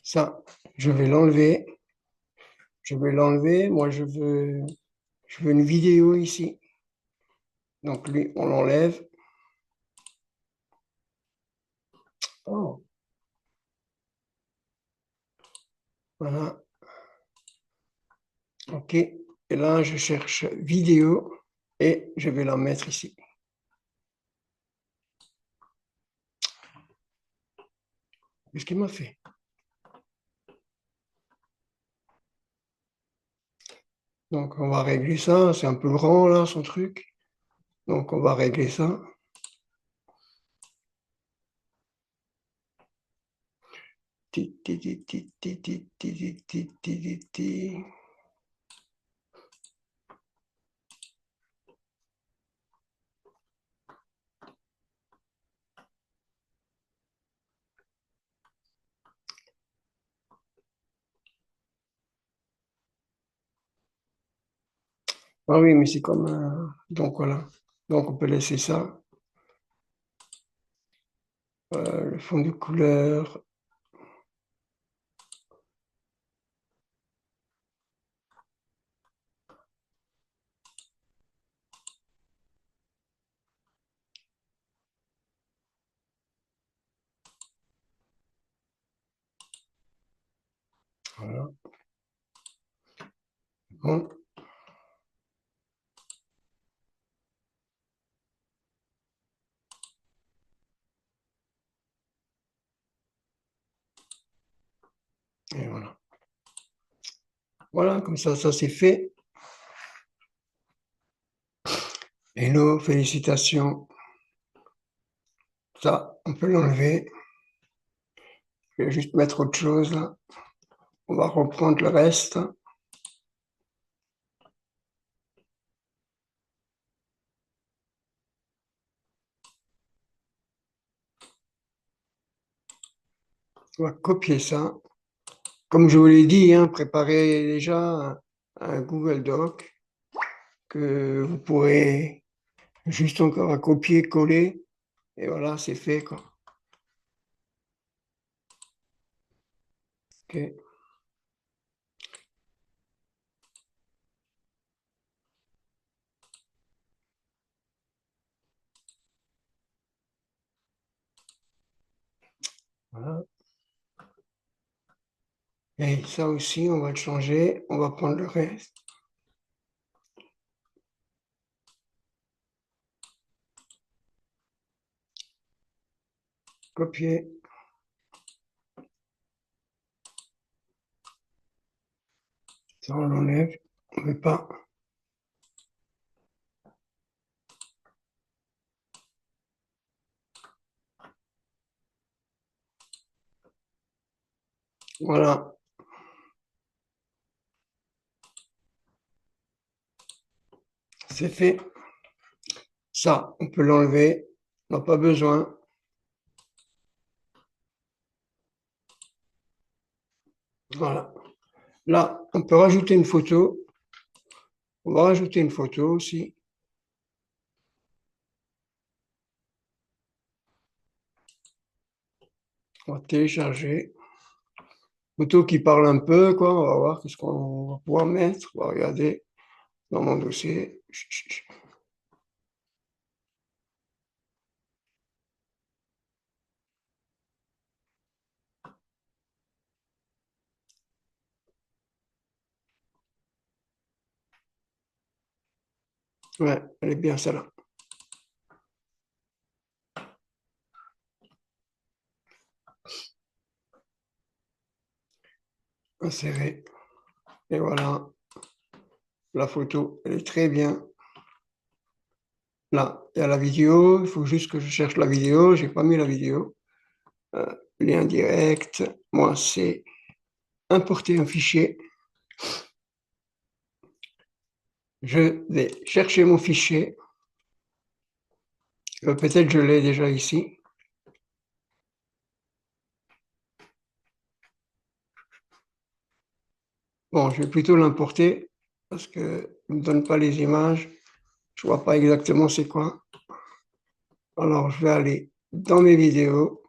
Ça, je vais l'enlever. Je vais l'enlever. Moi, je veux une vidéo ici. Donc lui, on l'enlève. Oh, voilà. OK. Et là, je cherche vidéo et je vais la mettre ici. Qu'est-ce qu'il m'a fait? Donc, on va régler ça. C'est un peu grand, là, son truc. Donc, on va régler ça. Ti, ti, ti, ti, ti, ti, ti, ti, ti, ti, ti, ti. Ah oui, mais c'est comme donc voilà. Donc on peut laisser ça. Le fond de couleur. Voilà. Bon, et voilà. Voilà, comme ça c'est fait. Hello, félicitations. Ça, on peut l'enlever. Je vais juste mettre autre chose là. On va reprendre le reste. On va copier ça. Comme je vous l'ai dit, hein, préparez déjà un Google Doc que vous pourrez juste encore à copier, coller. Et voilà, c'est fait, quoi. OK. Voilà. Et ça aussi, on va le changer. On va prendre le reste. Copier. Ça, on l'enlève. On ne veut pas. Voilà, c'est fait. Ça, on peut l'enlever. On n'a pas besoin. Voilà. Là, on peut rajouter une photo. On va rajouter une photo aussi. On va télécharger. Photo qui parle un peu, quoi. On va voir qu'est-ce qu'on va pouvoir mettre. On va regarder dans mon dossier. Chut, chut, chut. Ouais, elle est bien celle-là. Insérer. Et voilà, la photo, elle est très bien. Là, il y a la vidéo. Il faut juste que je cherche la vidéo. J'ai pas mis la vidéo. Euh, Lien direct. Moi, c'est importer un fichier. Je vais chercher mon fichier. Peut-être je l'ai déjà ici. Bon, je vais plutôt l'importer parce qu'il ne me donne pas les images. Je ne vois pas exactement c'est quoi. Alors, je vais aller dans mes vidéos.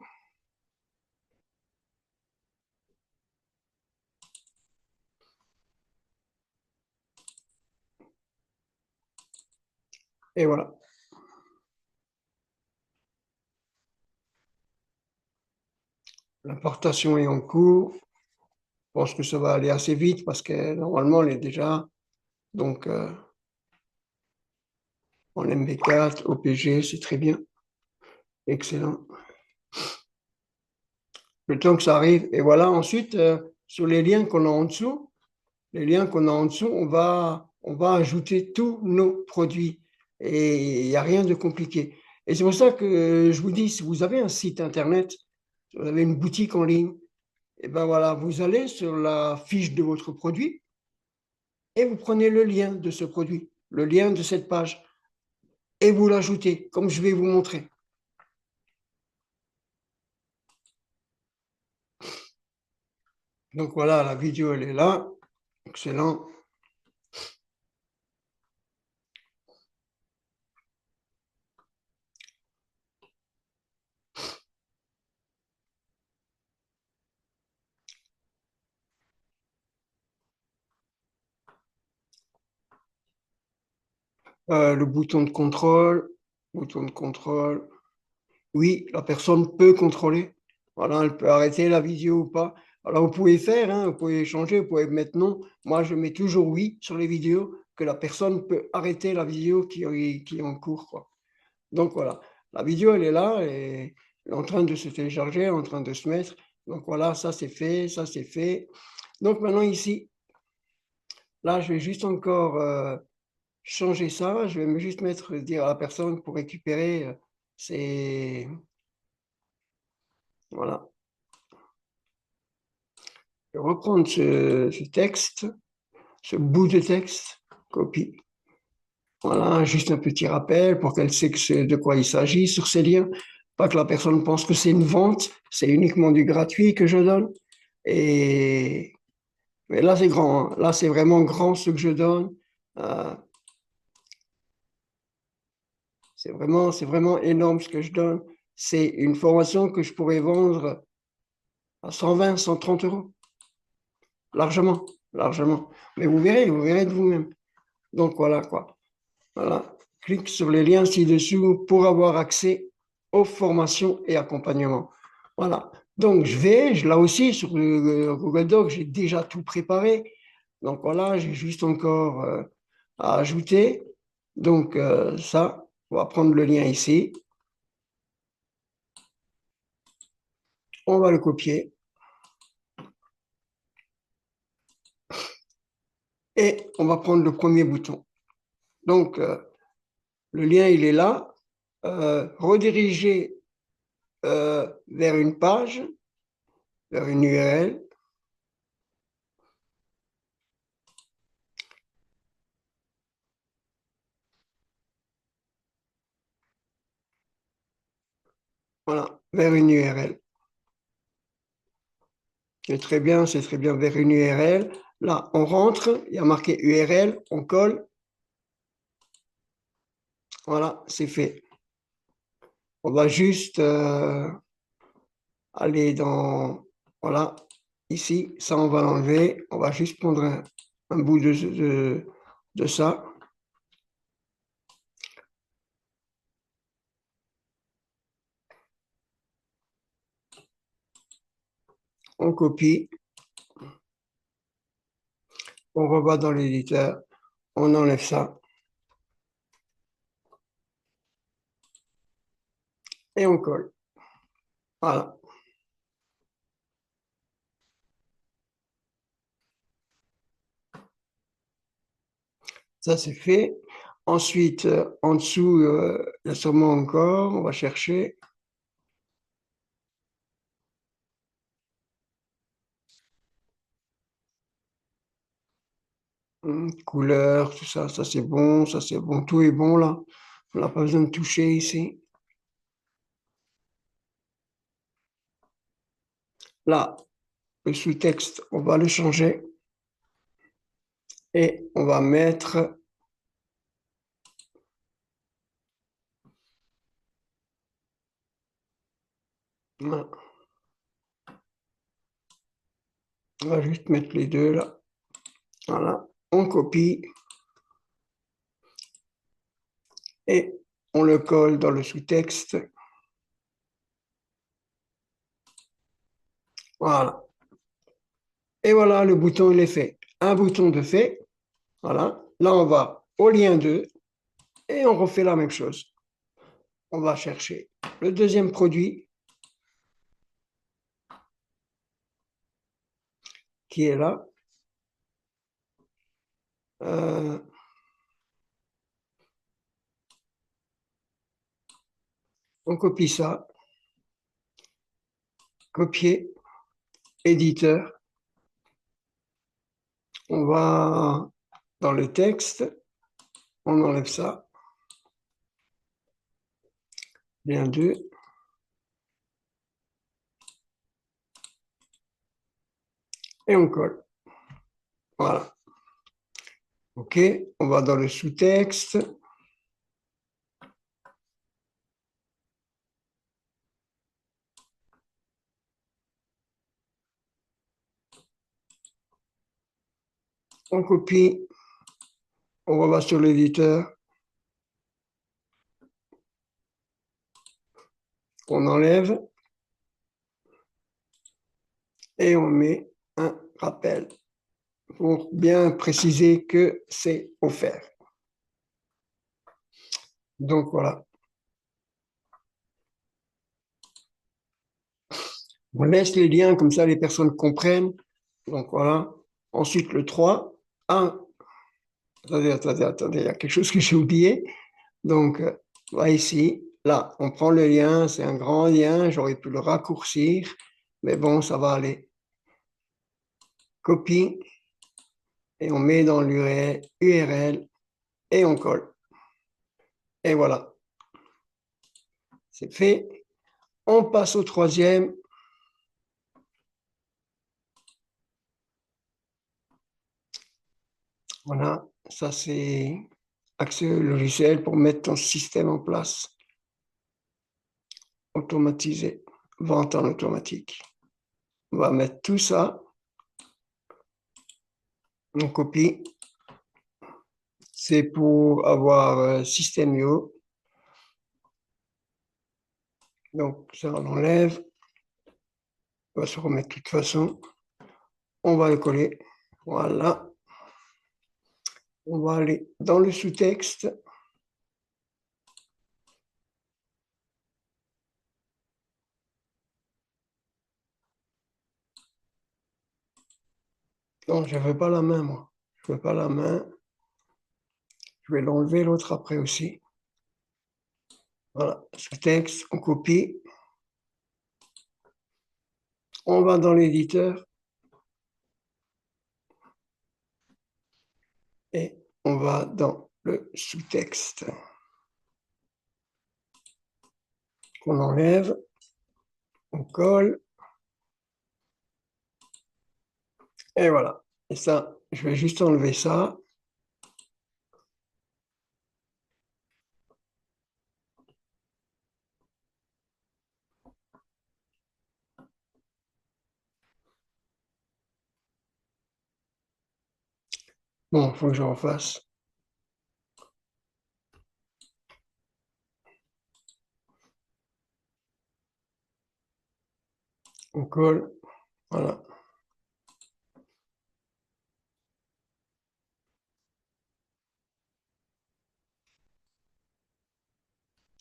Et voilà. L'importation est en cours. Je pense que ça va aller assez vite parce que normalement, elle est déjà donc en MB4, OPG, c'est très bien. Excellent. Le temps que ça arrive. Et voilà, ensuite, sur les liens qu'on a en dessous, on va ajouter tous nos produits. Et il n'y a rien de compliqué. Et c'est pour ça que je vous dis, si vous avez un site Internet, si vous avez une boutique en ligne, et ben voilà, vous allez sur la fiche de votre produit et vous prenez le lien de ce produit, le lien de cette page, et vous l'ajoutez, comme je vais vous montrer. Donc voilà, la vidéo, elle est là. Excellent. Le bouton de contrôle. Oui, la personne peut contrôler. Voilà, elle peut arrêter la vidéo ou pas. Alors, vous pouvez faire, hein, vous pouvez changer, vous pouvez mettre non. Moi, je mets toujours oui sur les vidéos, que la personne peut arrêter la vidéo qui est en cours, quoi. Donc, voilà. La vidéo, elle est là et elle est en train de se télécharger, en train de se mettre. Donc, voilà, ça c'est fait, ça c'est fait. Donc, maintenant, ici, là, je vais juste encore changer ça. Je vais juste dire à la personne pour récupérer ses. Voilà. Je vais reprendre ce texte, ce bout de texte, copie. Voilà, juste un petit rappel pour qu'elle sait de quoi il s'agit sur ces liens. Pas que la personne pense que c'est une vente, c'est uniquement du gratuit que je donne. Et mais là, c'est grand, hein. Là, c'est vraiment grand ce que je donne. Euh, c'est vraiment énorme ce que je donne. C'est une formation que je pourrais vendre à 120, 130 euros. Largement, largement. Mais vous verrez de vous-même. Donc voilà quoi. Voilà. Clique sur les liens ci-dessous pour avoir accès aux formations et accompagnements. Voilà. Donc là aussi, sur le Google Doc, j'ai déjà tout préparé. Donc voilà, j'ai juste encore à ajouter. Donc ça, on va prendre le lien ici. On va le copier. Et on va prendre le premier bouton. Donc, le lien, il est là. Rediriger vers une page, vers une URL. Voilà, vers une URL. C'est très bien vers une URL. Là, on rentre, il y a marqué URL, on colle. Voilà, c'est fait. On va juste aller dans, voilà, ici, ça on va l'enlever. On va juste prendre un bout de ça. On copie, on revoit dans l'éditeur, on enlève ça et on colle. Voilà, ça c'est fait. Ensuite, en dessous, il y a sûrement encore, on va chercher. Couleur, tout ça, ça c'est bon, tout est bon là. On n'a pas besoin de toucher ici. Là, le sous-texte, on va le changer et on va mettre, on va juste mettre les deux là. Voilà, on copie et on le colle dans le sous-texte. Voilà. Et voilà, le bouton, il est fait. Un bouton de fait. Voilà. Là, on va au lien 2 et on refait la même chose. On va chercher le deuxième produit qui est là. Euh, on copie ça, copier, éditeur. On va dans le texte, on enlève ça, lien 2, et on colle. Voilà. OK, on va dans le sous-texte. On copie, on va sur l'éditeur, on enlève et on met un rappel pour bien préciser que c'est offert. Donc voilà, on laisse les liens comme ça les personnes comprennent. Donc voilà. Ensuite le 3. Ah, attendez, il y a quelque chose que j'ai oublié. Donc, voilà ici, là, on prend le lien, c'est un grand lien, j'aurais pu le raccourcir, mais bon, ça va aller. Copie, et on met dans l'URL et on colle. Et voilà, c'est fait. On passe au troisième. Voilà, ça c'est accès au logiciel pour mettre ton système en place. Automatisé, vente en automatique. On va mettre tout ça. On copie. C'est pour avoir System.io. Donc ça, on enlève. On va se remettre de toute façon. On va le coller. Voilà. On va aller dans le sous-texte. Non, je ne veux pas la main, moi. Je ne veux pas la main. Je vais l'enlever l'autre après aussi. Voilà, sous-texte, on copie. On va dans l'éditeur. Et on va dans le sous-texte. On enlève. On colle. Et voilà. Et ça, je vais juste enlever ça. Bon, il faut que je refasse. On colle. Voilà.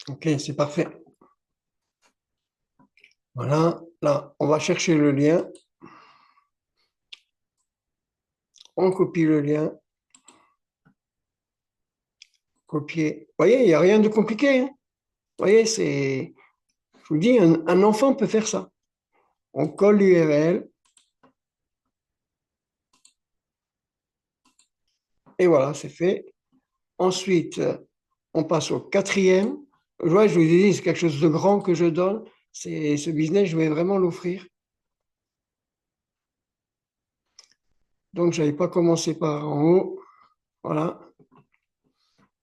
OK, c'est parfait. Voilà. Là, on va chercher le lien. On copie le lien. Copier. Vous voyez, il n'y a rien de compliqué, hein. Vous voyez, c'est, je vous dis, un enfant peut faire ça. On colle l'URL et voilà, c'est fait. Ensuite, on passe au quatrième. Ouais, je vous ai dit, c'est quelque chose de grand que je donne. C'est ce business, je vais vraiment l'offrir. Donc, je n'avais pas commencé par en haut. Voilà.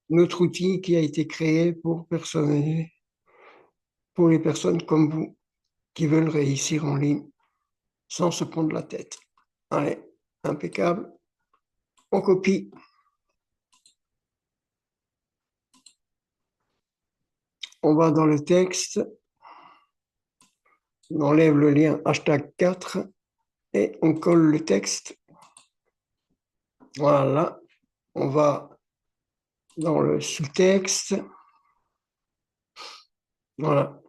Notre outil qui a été créé pour pour les personnes comme vous qui veulent réussir en ligne sans se prendre la tête. Allez, impeccable. On copie. On va dans le texte. On enlève le lien hashtag 4 et on colle le texte. Voilà, on va dans le sous-texte. Voilà.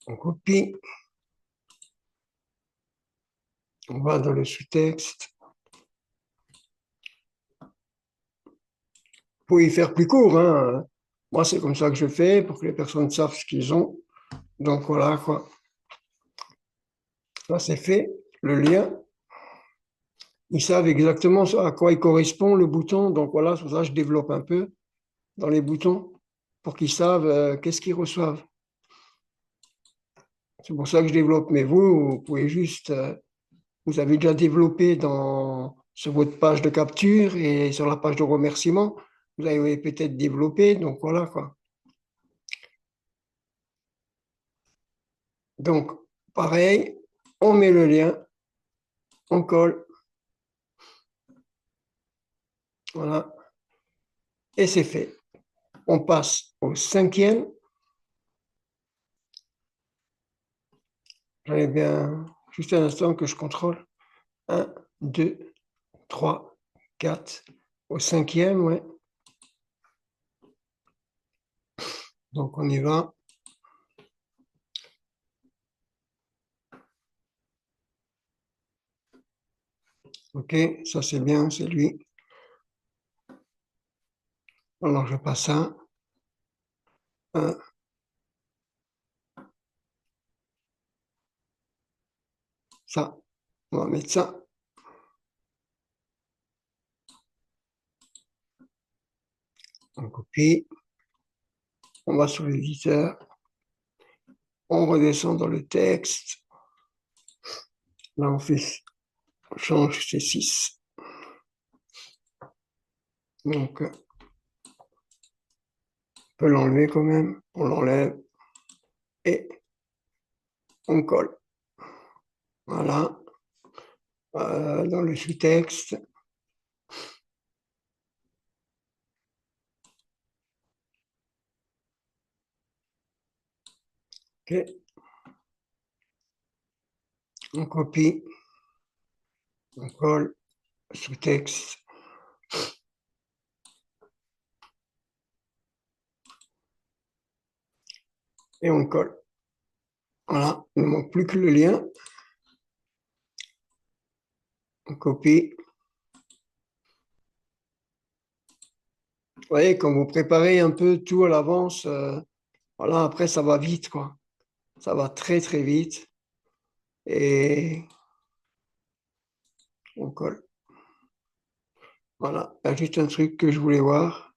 On copie. On va dans le sous-texte. Pour y faire plus court, hein. Moi, c'est comme ça que je fais pour que les personnes savent ce qu'ils ont. Donc voilà quoi. Là, c'est fait. Le lien, ils savent exactement à quoi il correspond le bouton. Donc voilà, c'est pour ça que je développe un peu dans les boutons pour qu'ils savent qu'est-ce qu'ils reçoivent. C'est pour ça que je développe. Mais vous pouvez juste, vous avez déjà développé sur votre page de capture et sur la page de remerciement. Vous avez peut-être développé. Donc voilà quoi. Donc pareil, on met le lien, on colle. Voilà. Et c'est fait. On passe au cinquième. J'avais bien juste un instant que je contrôle. Un, 2, 3, 4. Au cinquième, ouais. Donc on y va. OK, ça c'est bien, c'est lui. Alors je passe ça. Un, ça. On va mettre ça. On copie. On va sur l'éditeur. On redescend dans le texte. Là, on change C6. Donc, on peut l'enlever quand même. On l'enlève et on colle. Voilà. Dans le sous-texte. OK. On copie. On colle. Sous-texte. Et on colle. Voilà. Il ne manque plus que le lien. On copie. Vous voyez, quand vous préparez un peu tout à l'avance, voilà, après ça va vite, quoi. Ça va très très vite. Et on colle. Voilà, il y a juste un truc que je voulais voir.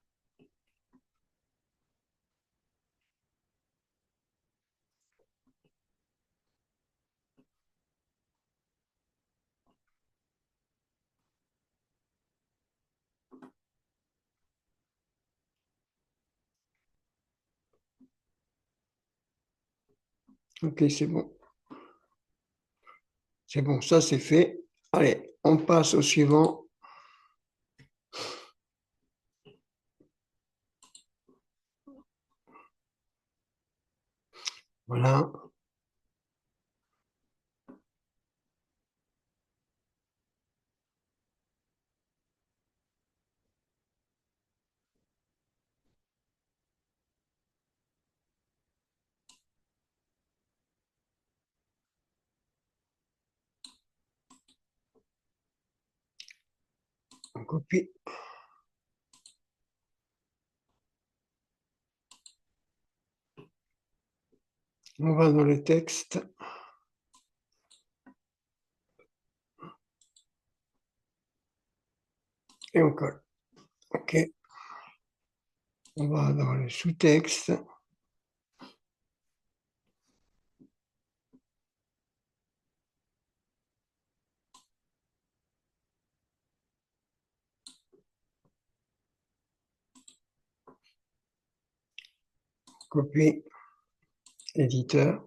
Ok, c'est bon. C'est bon, ça c'est fait. Allez, on passe au suivant. Voilà, on copie. On va dans le texte et on colle. Ok, on va dans le sous-texte. Copie, éditeur.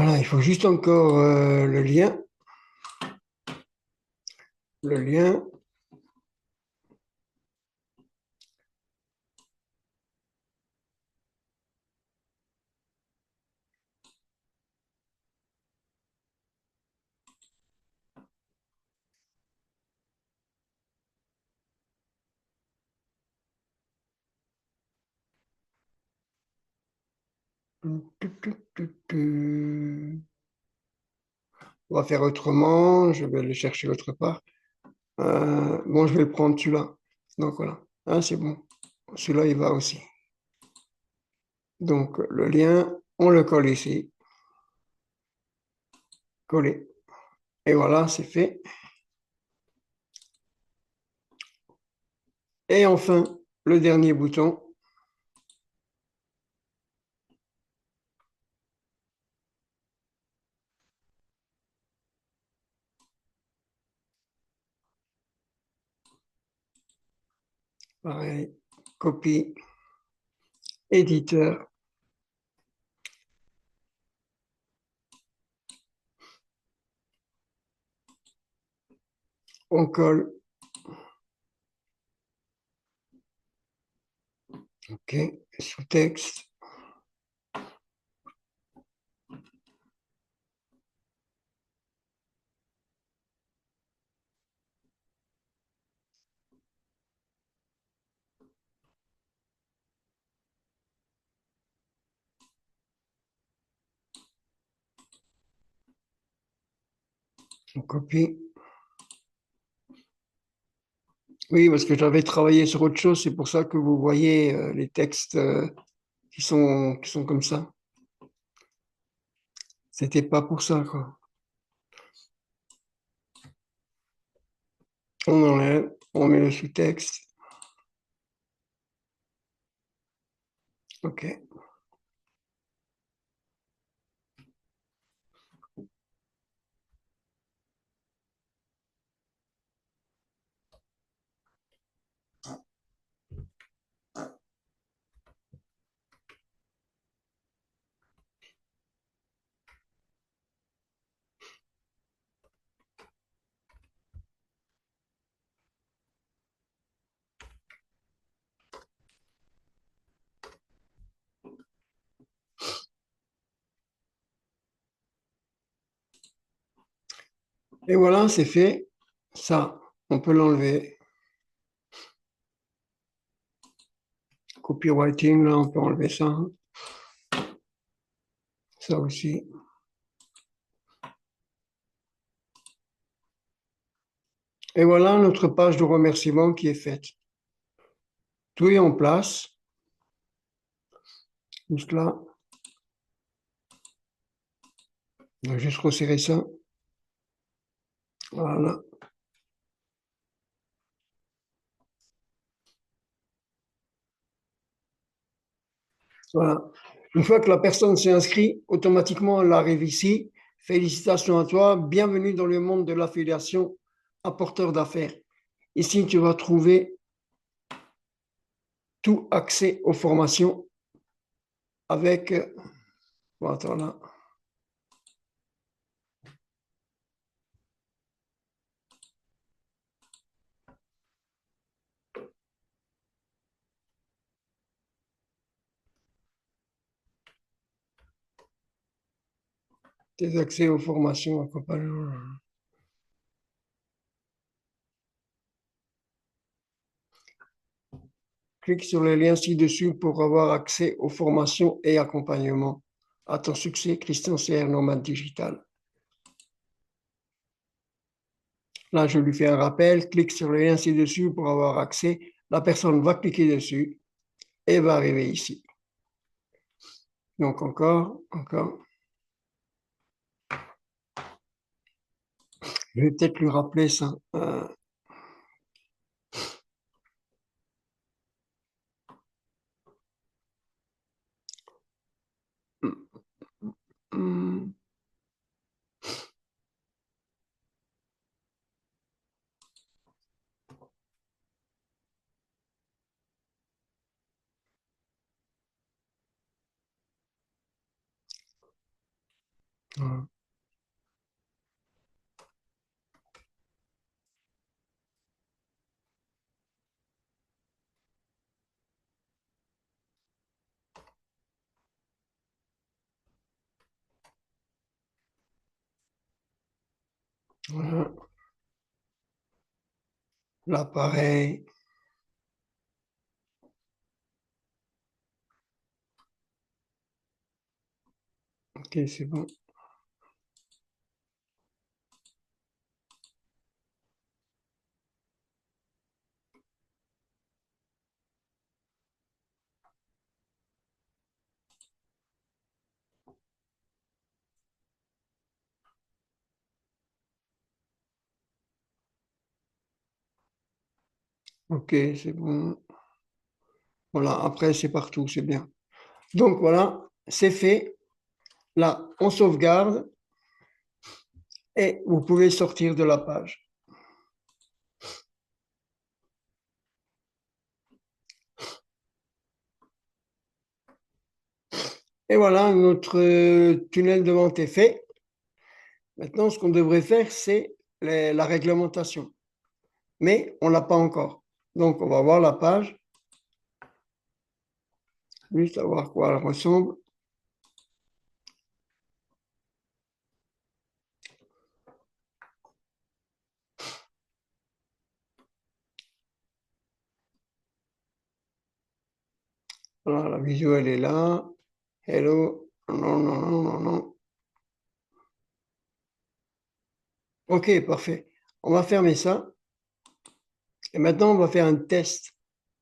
Voilà, il faut juste encore le lien. Le lien. On va faire autrement. Je vais le chercher autre part. Bon, je vais le prendre celui-là. Donc voilà. Ah, c'est bon. Celui-là, il va aussi. Donc le lien, on le colle ici. Coller. Et voilà, c'est fait. Et enfin, le dernier bouton. Pareil. Copie. Éditeur. On colle. OK. Sous-texte. On copie. Oui, parce que j'avais travaillé sur autre chose. C'est pour ça que vous voyez les textes qui sont comme ça. C'était pas pour ça, quoi. On enlève, on met le sous-texte. OK. Et voilà, c'est fait. Ça, on peut l'enlever. Copywriting, là, on peut enlever ça. Ça aussi. Et voilà notre page de remerciement qui est faite. Tout est en place. Juste là. On va juste resserrer ça. Voilà. Voilà. Une fois que la personne s'est inscrite, automatiquement, elle arrive ici. Félicitations à toi. Bienvenue dans le monde de l'affiliation apporteur d'affaires. Ici, tu vas trouver tout accès aux formations avec, voilà, tes accès aux formations accompagnement. Clique sur le lien ci-dessus pour avoir accès aux formations et accompagnement. À ton succès, Christian CR Nomade Digital. Là, je lui fais un rappel. Clique sur le lien ci-dessus pour avoir accès. La personne va cliquer dessus et va arriver ici. Donc encore. Je vais peut-être lui rappeler ça. Voilà. Voilà. L'appareil. Ok, c'est bon. Ok, c'est bon. Voilà, après, c'est partout, c'est bien. Donc voilà, c'est fait. Là, on sauvegarde et vous pouvez sortir de la page. Et voilà, notre tunnel de vente est fait. Maintenant, ce qu'on devrait faire, c'est la réglementation. Mais on ne l'a pas encore. Donc, on va voir la page, juste à voir quoi elle ressemble. Voilà, la visio, elle est là. Hello. Non, non, non, non, non. OK, parfait. On va fermer ça. Et maintenant, on va faire un test.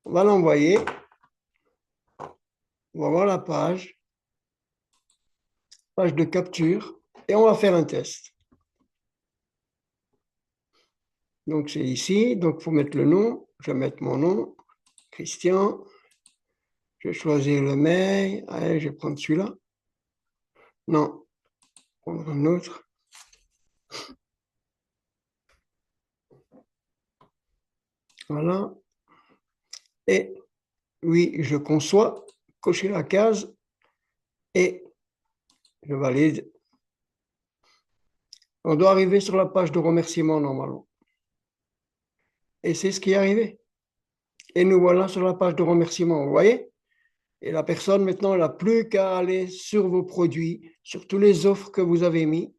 On va l'envoyer. On va voir la page de capture. Et on va faire un test. Donc, c'est ici. Donc, il faut mettre le nom. Je vais mettre mon nom, Christian. Je vais choisir le mail. Allez, je vais prendre celui-là. Non, prendre un autre. Voilà. Et oui, je conçois. Cocher la case et je valide. On doit arriver sur la page de remerciement normalement. Et c'est ce qui est arrivé. Et nous voilà sur la page de remerciement, vous voyez? Et la personne maintenant, elle n'a plus qu'à aller sur vos produits, sur toutes les offres que vous avez mis.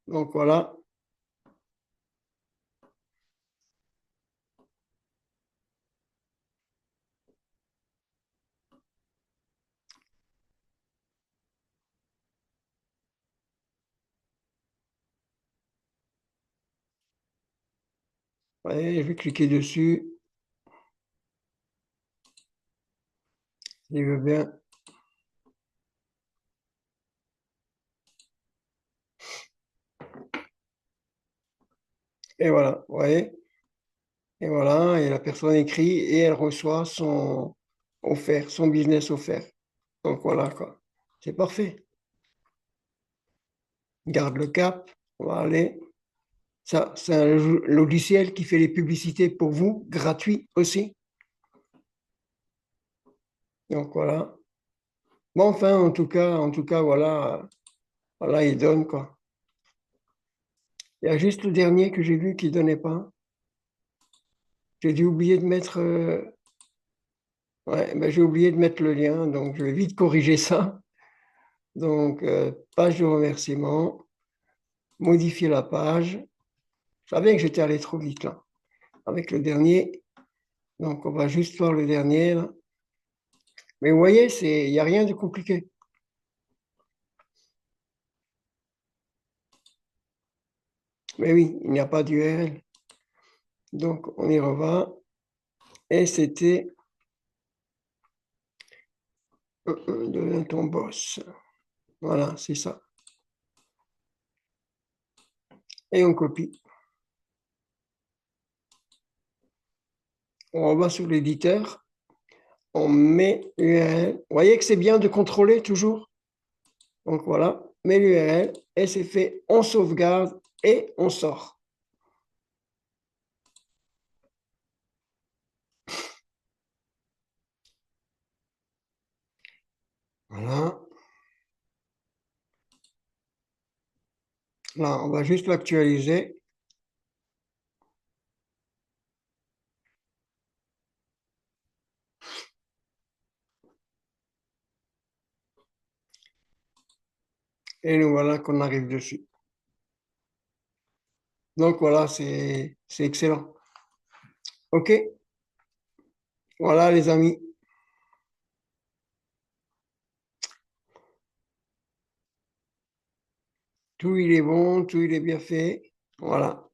Donc voilà. Ouais, je vais cliquer dessus. Il veut bien. Et voilà, vous voyez? Et voilà, et la personne écrit et elle reçoit son offert, son business offert. Donc voilà quoi. C'est parfait. Garde le cap. On va aller. Ça, c'est un logiciel qui fait les publicités pour vous, gratuit aussi. Donc voilà. Bon, enfin, en tout cas, voilà, voilà, il donne quoi. Il y a juste le dernier que j'ai vu qui donnait pas. J'ai dû oublier de mettre, ouais, ben, j'ai oublié de mettre le lien, donc je vais vite corriger ça. Donc, page de remerciement, modifier la page. Je savais que j'étais allé trop vite là, avec le dernier. Donc, on va juste voir le dernier là. Mais vous voyez, il n'y a rien de compliqué. Mais oui, il n'y a pas d'URL. Donc, on y reva. Et c'était de ton boss. Voilà, c'est ça. Et on copie. On va sur l'éditeur. On met l'URL. Vous voyez que c'est bien de contrôler toujours. Donc voilà, met l'URL et c'est fait. On sauvegarde et on sort. Voilà. Là, on va juste l'actualiser. Et nous voilà qu'on arrive dessus. Donc voilà, c'est excellent. OK, voilà les amis. Tout il est bon, tout il est bien fait. Voilà.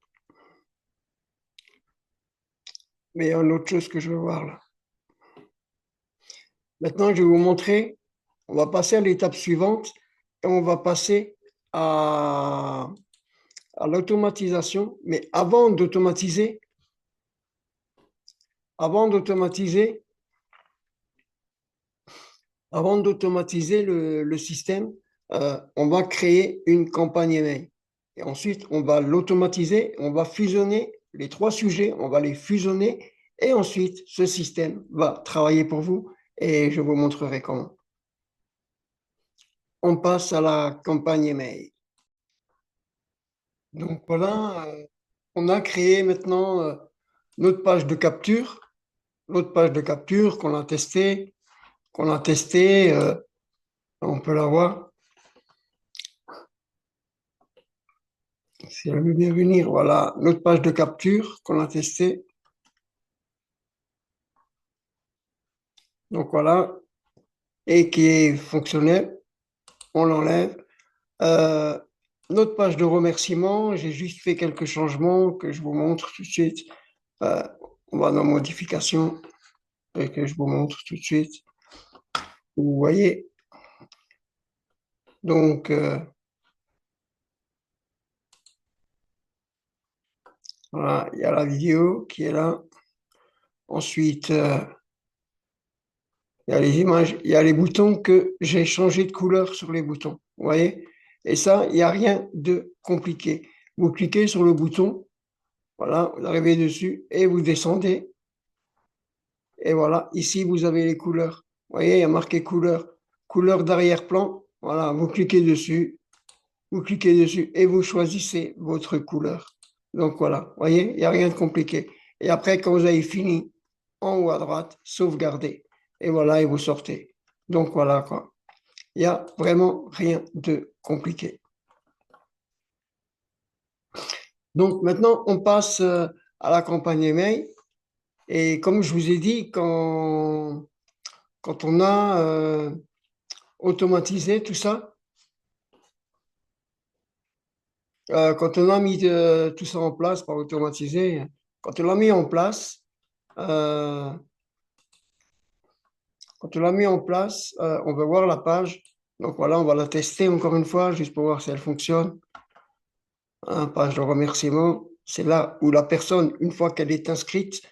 Mais il y a une autre chose que je veux voir là. Maintenant, je vais vous montrer. On va passer à l'étape suivante et on va passer à, à l'automatisation. Mais avant d'automatiser, avant d'automatiser le système, on va créer une campagne email. Et ensuite, on va l'automatiser, on va fusionner les trois sujets, on va les fusionner et ensuite, ce système va travailler pour vous et je vous montrerai comment. On passe à la campagne email. Donc voilà, on a créé maintenant notre page de capture, notre page de capture qu'on a testé, on peut la voir. Si elle veut bien venir, voilà notre page de capture qu'on a testée. Donc voilà, et qui est fonctionnelle. On l'enlève. Euh, notre page de remerciement, j'ai juste fait quelques changements que je vous montre tout de suite. Euh, on va dans modifications et que je vous montre tout de suite. Vous voyez, donc voilà, il y a la vidéo qui est là. Ensuite, il y a les images, il y a les boutons que j'ai changé de couleur sur les boutons. Vous voyez? Et ça, il n'y a rien de compliqué. Vous cliquez sur le bouton, voilà, vous arrivez dessus et vous descendez. Et voilà, ici, vous avez les couleurs. Vous voyez, il y a marqué couleur. Couleur d'arrière-plan. Voilà, vous cliquez dessus et vous choisissez votre couleur. Donc voilà, vous voyez, il n'y a rien de compliqué. Et après, quand vous avez fini, en haut à droite, sauvegarder. Et voilà, et vous sortez. Donc voilà, quoi. Il n'y a vraiment rien de compliqué. Donc maintenant, on passe à la campagne email. Et comme je vous ai dit, quand on a automatisé tout ça, quand on a mis tout ça en place, pas automatisé, quand on l'a mis en place, euh, quand on l'a mis en place, on va voir la page. Donc voilà, on va la tester encore une fois, juste pour voir si elle fonctionne. Page de remerciement, c'est là où la personne, une fois qu'elle est inscrite,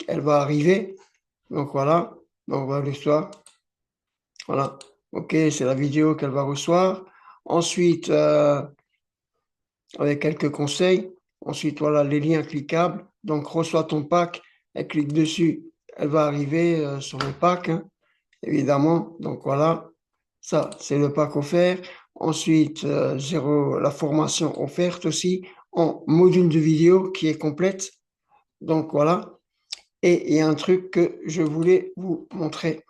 elle va arriver. Donc voilà, donc on va l'histoire. Voilà, ok, c'est la vidéo qu'elle va recevoir. Ensuite, avec quelques conseils. Ensuite, voilà les liens cliquables. Donc, reçois ton pack, elle clique dessus, elle va arriver sur le pack, hein, évidemment. Donc, voilà, ça, c'est le pack offert. Ensuite, la formation offerte aussi en module de vidéo qui est complète. Donc, voilà. Et il y a un truc que je voulais vous montrer.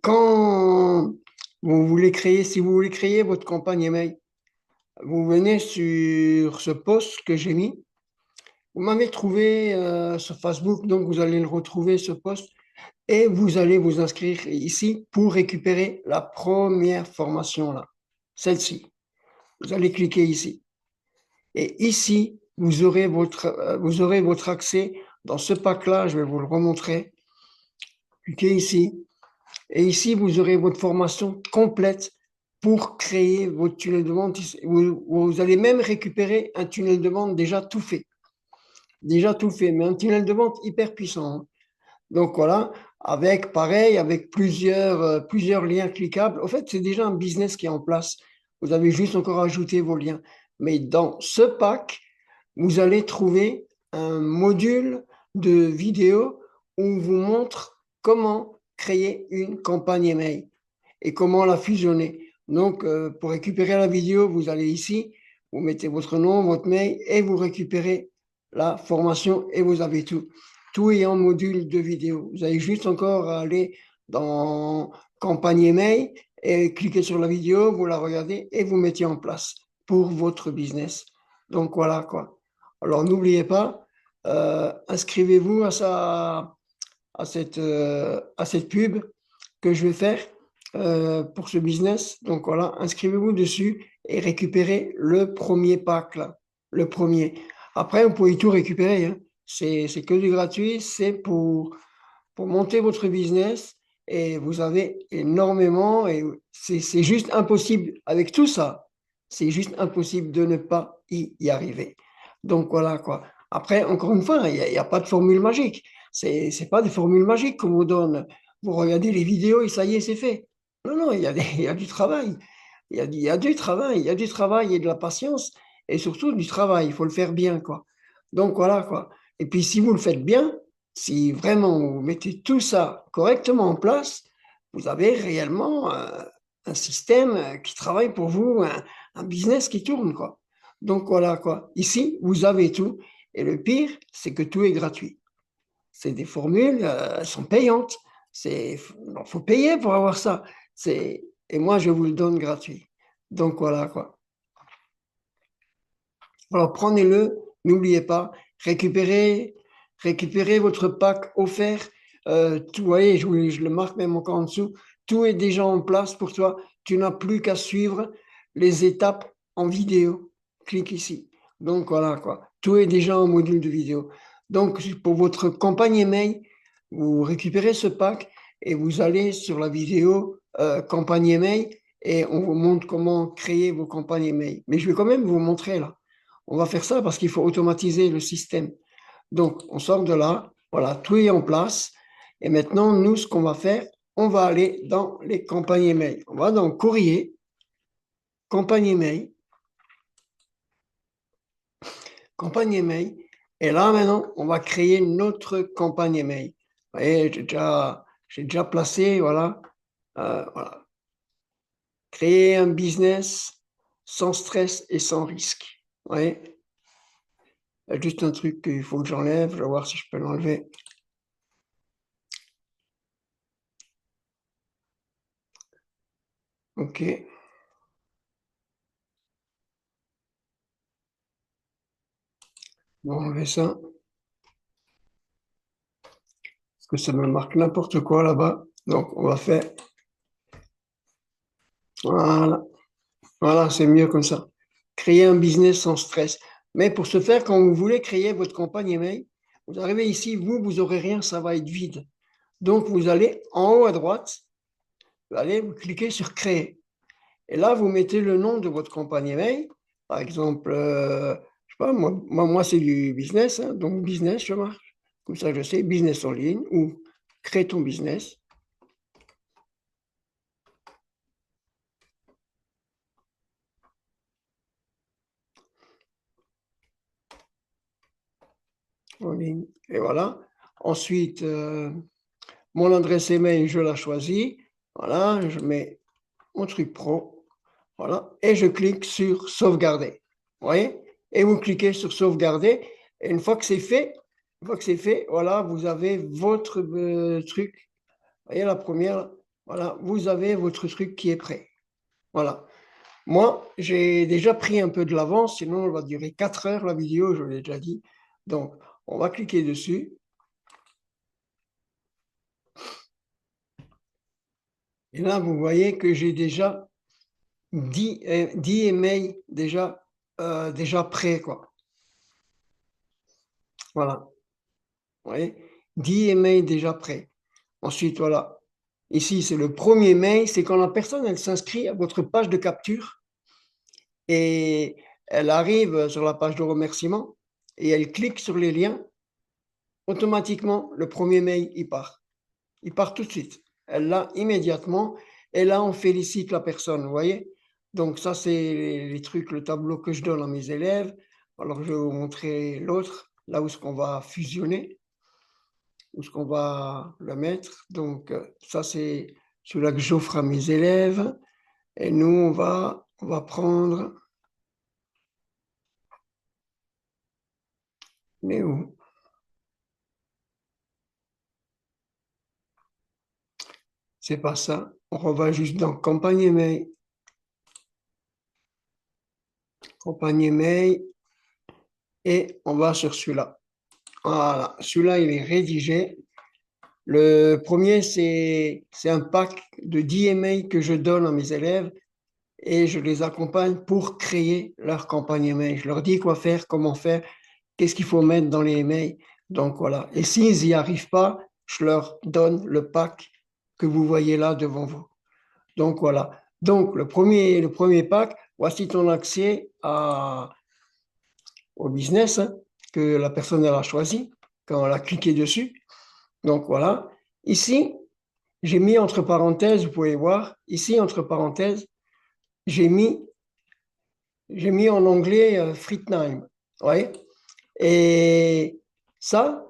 Quand vous voulez créer, si vous voulez créer votre campagne email, vous venez sur ce post que j'ai mis. Vous m'avez trouvé sur Facebook, donc vous allez le retrouver, ce post, et vous allez vous inscrire ici pour récupérer la première formation là, celle-ci. Vous allez cliquer ici. Et ici, vous aurez votre accès dans ce pack-là, je vais vous le remontrer. Cliquez ici. Et ici, vous aurez votre formation complète pour créer votre tunnel de vente. Vous allez même récupérer un tunnel de vente déjà tout fait. Déjà tout fait, mais un tunnel de vente hyper puissant, hein. Donc voilà, avec pareil, avec plusieurs liens cliquables. En fait, c'est déjà un business qui est en place. Vous avez juste encore ajouté vos liens. Mais dans ce pack, vous allez trouver un module de vidéo où on vous montre comment créer une campagne email et comment la fusionner. Donc, pour récupérer la vidéo, vous allez ici, vous mettez votre nom, votre mail et vous récupérez la formation et vous avez tout. Tout est en module de vidéo. Vous avez juste encore à aller dans campagne email et cliquer sur la vidéo, vous la regardez et vous mettez en place pour votre business. Donc voilà quoi. Alors n'oubliez pas, inscrivez-vous à cette pub que je vais faire pour ce business. Donc voilà, inscrivez-vous dessus et récupérez le premier pack là, le premier. Après, vous pouvez tout récupérer, hein. C'est que du gratuit, c'est pour monter votre business et vous avez énormément et c'est juste impossible avec tout ça. C'est juste impossible de ne pas y arriver. Donc voilà quoi. Après, encore une fois, il n'y a pas de formule magique. C'est pas des formules magiques qu'on vous donne. Vous regardez les vidéos et ça y est, c'est fait. Non, non, il y a du travail. Il y a du travail, il y a du travail et de la patience et surtout du travail. Il faut le faire bien, quoi. Donc voilà, quoi. Et puis si vous le faites bien, si vraiment vous mettez tout ça correctement en place, vous avez réellement un système qui travaille pour vous, un business qui tourne, quoi. Donc voilà, quoi. Ici, vous avez tout. Et le pire, c'est que tout est gratuit. C'est des formules, elles sont payantes. Il faut payer pour avoir ça. Et moi, je vous le donne gratuit. Donc voilà, quoi. Alors prenez-le, n'oubliez pas, récupérez, récupérez votre pack offert. Tout, vous voyez, je le marque même encore en dessous. Tout est déjà en place pour toi. Tu n'as plus qu'à suivre les étapes en vidéo. Clique ici. Donc voilà quoi. Tout est déjà en module de vidéo. Donc pour votre campagne email, vous récupérez ce pack et vous allez sur la vidéo campagne email et on vous montre comment créer vos campagnes email. Mais je vais quand même vous montrer là. On va faire ça parce qu'il faut automatiser le système. Donc, on sort de là, voilà, tout est en place. Et maintenant, nous, ce qu'on va faire, on va aller dans les campagnes email. On va dans courrier, campagne email, campagne email. Et là, maintenant, on va créer notre campagne email. Vous voyez, j'ai déjà placé, voilà, voilà. Créer un business sans stress et sans risque. Vous voyez, il y a juste un truc qu'il faut que j'enlève. Je vais voir si je peux l'enlever. OK. On va enlever ça. Parce que ça me marque n'importe quoi là-bas. Donc, on va faire. Voilà. Voilà, c'est mieux comme ça. Créer un business sans stress. Mais pour ce faire, quand vous voulez créer votre campagne email, vous arrivez ici, vous aurez rien, ça va être vide. Donc, vous allez en haut à droite, vous cliquez sur créer. Et là, vous mettez le nom de votre campagne email. Par exemple, je sais pas, moi c'est du business, hein, donc business, je marque. Comme ça, je sais, business en ligne ou crée ton business. En ligne. Et voilà. Ensuite, mon adresse email, je la choisis. Voilà, je mets mon truc pro. Voilà. Et je clique sur sauvegarder. Vous voyez? Et vous cliquez sur sauvegarder. Et une fois que c'est fait, voilà, vous avez votre truc. Vous voyez la première, voilà, vous avez votre truc qui est prêt. Voilà. Moi, j'ai déjà pris un peu de l'avance, sinon elle va durer 4 heures la vidéo, je l'ai déjà dit. Donc, on va cliquer dessus. Et là, vous voyez que j'ai déjà 10 emails déjà prêts, quoi. Voilà. Vous voyez, 10 emails déjà prêts. Ensuite, voilà. Ici, c'est le premier mail, c'est quand la personne, elle s'inscrit à votre page de capture et elle arrive sur la page de remerciement et elle clique sur les liens. Automatiquement, le premier mail, il part. Il part tout de suite. Elle l'a immédiatement. Et là, on félicite la personne, vous voyez? Donc ça, c'est les trucs, le tableau que je donne à mes élèves. Alors, je vais vous montrer l'autre, là où ce qu'on va fusionner, où ce qu'on va le mettre. Donc, ça, c'est celui-là que j'offre à mes élèves. Et nous, on va prendre, on est où? C'est pas ça. On va juste dans campagne email, et on va sur celui-là. Voilà, celui-là, il est rédigé. Le premier, c'est un pack de 10 emails que je donne à mes élèves et je les accompagne pour créer leur campagne email. Je leur dis quoi faire, comment faire, qu'est-ce qu'il faut mettre dans les emails. Donc voilà. Et s'ils n'y arrivent pas, je leur donne le pack que vous voyez là devant vous. Donc voilà. Donc le premier pack, voici ton accès au business, hein, que la personne elle a choisi quand elle a cliqué dessus. Donc voilà. Ici, j'ai mis entre parenthèses, vous pouvez voir, ici entre parenthèses, j'ai mis, j'ai mis en anglais Friednheim. Ouais. Et ça,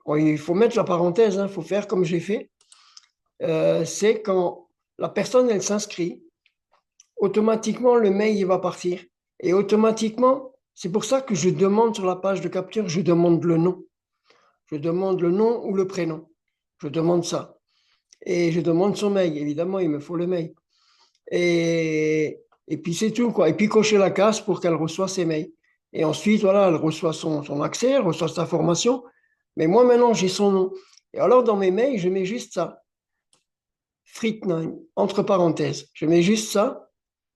ouais, il faut mettre la parenthèse, il faut faire comme j'ai fait. C'est quand la personne, elle s'inscrit, automatiquement, le mail, il va partir. Et automatiquement, c'est pour ça que je demande sur la page de capture, je demande le nom. Je demande le nom ou le prénom. Je demande ça. Et je demande son mail. Évidemment, il me faut le mail. Et puis c'est tout, quoi. Et puis cocher la case pour qu'elle reçoive ses mails. Et ensuite, voilà, elle reçoit son accès, elle reçoit sa formation. Mais moi, maintenant, j'ai son nom. Et alors, dans mes mails, je mets juste ça. Friednheim, entre parenthèses. Je mets juste ça.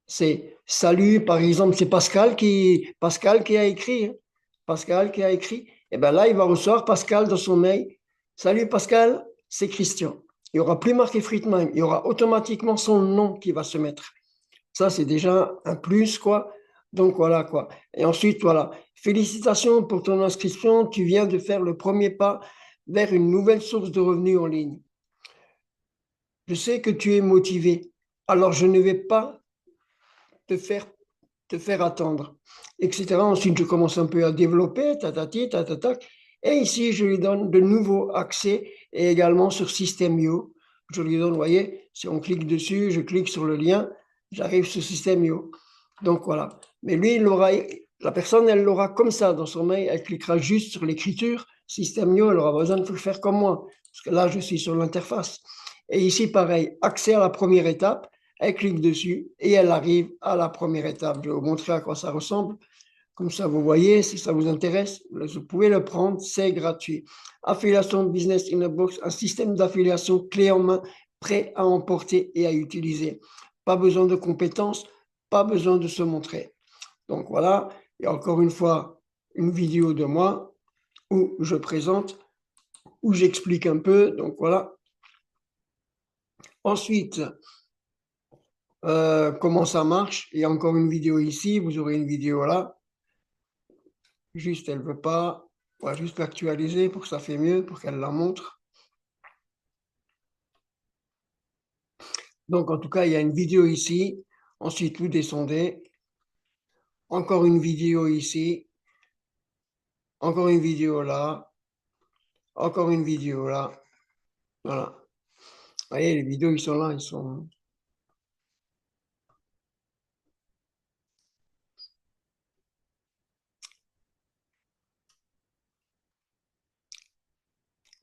C'est salut, par exemple, c'est Pascal qui a écrit, hein. Pascal qui a écrit. Et bien là, il va recevoir Pascal dans son mail. Salut Pascal, c'est Christian. Il n'y aura plus marqué Friedman, il y aura automatiquement son nom qui va se mettre. Ça, c'est déjà un plus, quoi. Donc voilà, quoi. Et ensuite, voilà. Félicitations pour ton inscription. Tu viens de faire le premier pas vers une nouvelle source de revenus en ligne. Je sais que tu es motivé. Alors, je ne vais pas te faire te faire attendre, etc. Ensuite, je commence un peu à développer, tatati, tatata. Et ici, je lui donne de nouveaux accès et également sur System.io. Je lui donne, vous voyez, si on clique dessus, je clique sur le lien, j'arrive sur System.io. Donc voilà. Mais lui, la personne, elle l'aura comme ça dans son mail, elle cliquera juste sur l'écriture. System.io, elle aura besoin de le faire comme moi, parce que là, je suis sur l'interface. Et ici, pareil, accès à la première étape. Elle clique dessus et elle arrive à la première étape. Je vais vous montrer à quoi ça ressemble. Comme ça, vous voyez, si ça vous intéresse, vous pouvez le prendre, c'est gratuit. Affiliation Business in a Box, un système d'affiliation clé en main, prêt à emporter et à utiliser. Pas besoin de compétences, pas besoin de se montrer. Donc voilà, et encore une fois, une vidéo de moi où je présente, où j'explique un peu. Donc voilà. Ensuite, comment ça marche. Il y a encore une vidéo ici, vous aurez une vidéo là. Juste, elle ne veut pas. On va juste l'actualiser pour que ça fait mieux, pour qu'elle la montre. Donc, en tout cas, il y a une vidéo ici. Ensuite, vous descendez. Encore une vidéo ici. Encore une vidéo là. Encore une vidéo là. Voilà. Vous voyez, les vidéos, ils sont là. Ils sont.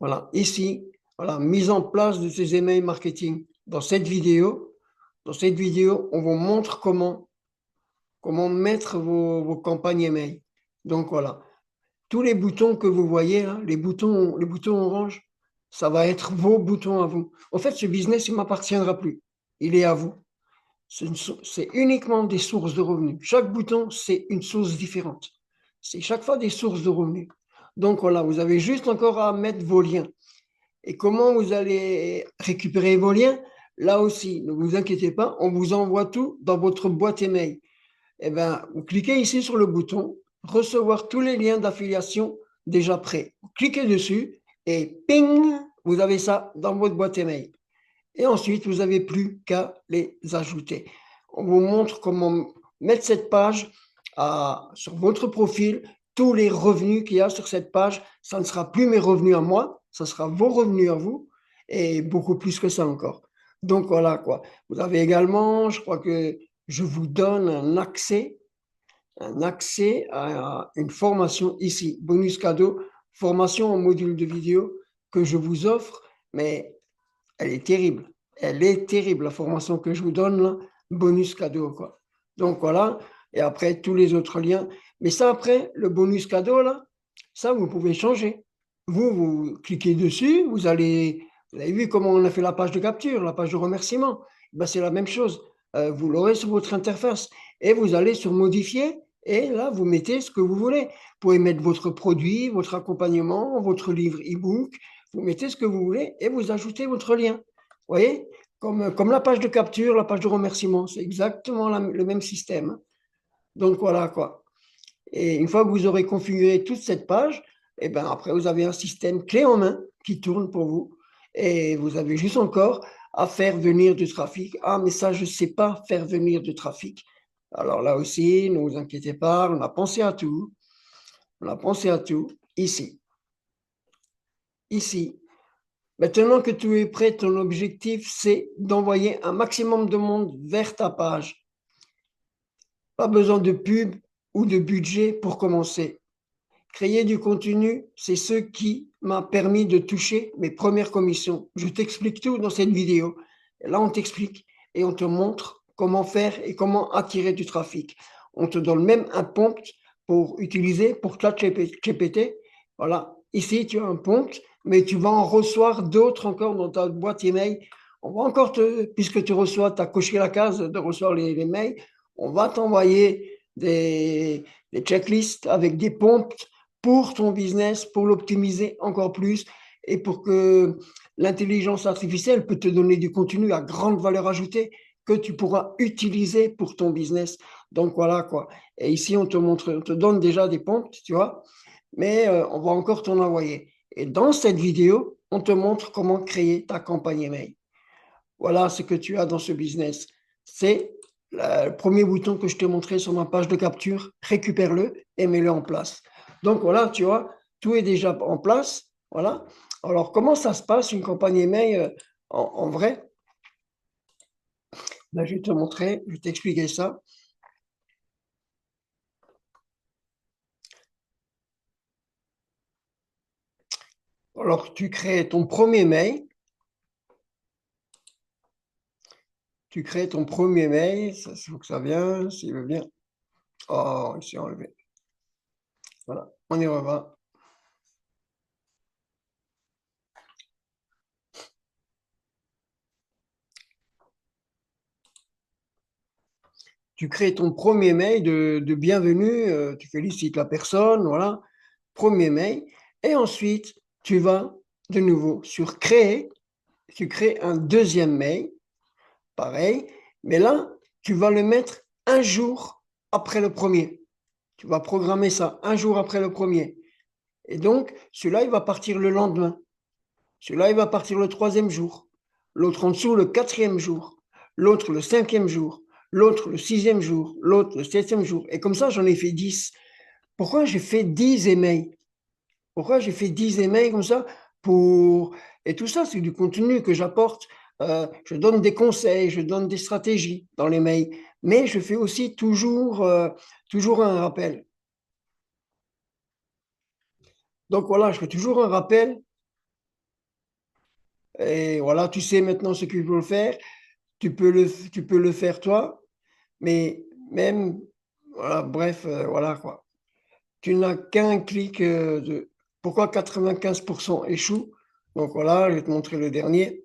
Voilà. Ici, voilà, mise en place de ces emails marketing. Dans cette vidéo, on vous montre comment mettre vos campagnes email. Donc voilà, tous les boutons que vous voyez, là, les boutons orange, ça va être vos boutons à vous. En fait, ce business, il ne m'appartiendra plus. Il est à vous. C'est uniquement des sources de revenus. Chaque bouton, c'est une source différente. C'est chaque fois des sources de revenus. Donc voilà, vous avez juste encore à mettre vos liens. Et comment vous allez récupérer vos liens? Là aussi, ne vous inquiétez pas, on vous envoie tout dans votre boîte email. Eh bien, vous cliquez ici sur le bouton recevoir tous les liens d'affiliation déjà prêts. Vous cliquez dessus et ping, vous avez ça dans votre boîte email. Et ensuite, vous n'avez plus qu'à les ajouter. On vous montre comment mettre cette page sur votre profil, tous les revenus qu'il y a sur cette page. Ça ne sera plus mes revenus à moi, ça sera vos revenus à vous et beaucoup plus que ça encore. Donc voilà quoi. Vous avez également, je crois que je vous donne un accès à une formation ici, bonus cadeau, formation en module de vidéo que je vous offre, mais elle est terrible. Elle est terrible, la formation que je vous donne là, bonus cadeau quoi. Donc voilà, et après tous les autres liens. Mais ça après, le bonus cadeau là, ça vous pouvez changer. Vous cliquez dessus, vous avez vu comment on a fait la page de capture, la page de remerciement. Ben, c'est la même chose. Vous l'aurez sur votre interface et vous allez sur modifier et là, vous mettez ce que vous voulez. Vous pouvez mettre votre produit, votre accompagnement, votre livre e-book. Vous mettez ce que vous voulez et vous ajoutez votre lien. Vous voyez, comme la page de capture, la page de remerciement, c'est exactement le même système. Donc voilà quoi. Et une fois que vous aurez configuré toute cette page, et ben après vous avez un système clé en main qui tourne pour vous. Et vous avez juste encore à faire venir du trafic. Ah, mais ça, je ne sais pas faire venir du trafic. Alors là aussi, ne vous inquiétez pas, on a pensé à tout. On a pensé à tout ici. Ici. Maintenant que tout est prêt, ton objectif, c'est d'envoyer un maximum de monde vers ta page. Pas besoin de pub ou de budget pour commencer. Créer du contenu, c'est ce qui m'a permis de toucher mes premières commissions. Je t'explique tout dans cette vidéo. Et là, on t'explique et on te montre comment faire et comment attirer du trafic. On te donne même un prompt pour utiliser pour ChatGPT. Voilà, ici, tu as un prompt, mais tu vas en recevoir d'autres encore dans ta boîte email. On va encore puisque tu reçois, tu as coché la case de recevoir les mails, on va t'envoyer des checklists avec des prompts pour ton business, pour l'optimiser encore plus et pour que l'intelligence artificielle peut te donner du contenu à grande valeur ajoutée que tu pourras utiliser pour ton business. Donc voilà quoi. Et ici, on te montre, on te donne déjà des prompts, tu vois, mais on va encore t'en envoyer. Et dans cette vidéo, on te montre comment créer ta campagne email. Voilà ce que tu as dans ce business. C'est le premier bouton que je t'ai montré sur ma page de capture. Récupère-le et mets-le en place. Donc voilà, tu vois, tout est déjà en place. Voilà. Alors, comment ça se passe une campagne email en vrai? Là, je vais te montrer, je vais t'expliquer ça. Alors, tu crées ton premier mail. Tu crées ton premier mail. Il faut que ça vienne, s'il veut bien. Oh, ici enlevé. Voilà, on y revient. Tu crées ton premier mail de bienvenue, tu félicites la personne, voilà, premier mail. Et ensuite, tu vas de nouveau sur créer, tu crées un deuxième mail, pareil, mais là, tu vas le mettre un jour après le premier. Tu vas programmer ça un jour après le premier. Et donc, celui-là, il va partir le lendemain. Celui-là, il va partir le troisième jour. L'autre en dessous, le quatrième jour. L'autre, le cinquième jour. L'autre, le sixième jour. L'autre, le septième jour. Et comme ça, j'en ai fait 10. Pourquoi j'ai fait 10 emails? Pourquoi j'ai fait 10 emails comme ça pour... Et tout ça, c'est du contenu que j'apporte. Je donne des conseils, je donne des stratégies dans les mails. Mais je fais aussi toujours un rappel. Donc voilà, je fais toujours un rappel. Et voilà, tu sais maintenant ce qu'il faut faire. Tu peux le faire toi, mais même, voilà, bref, voilà quoi. Tu n'as qu'un clic de... Pourquoi 95% échouent? Donc voilà, je vais te montrer le dernier,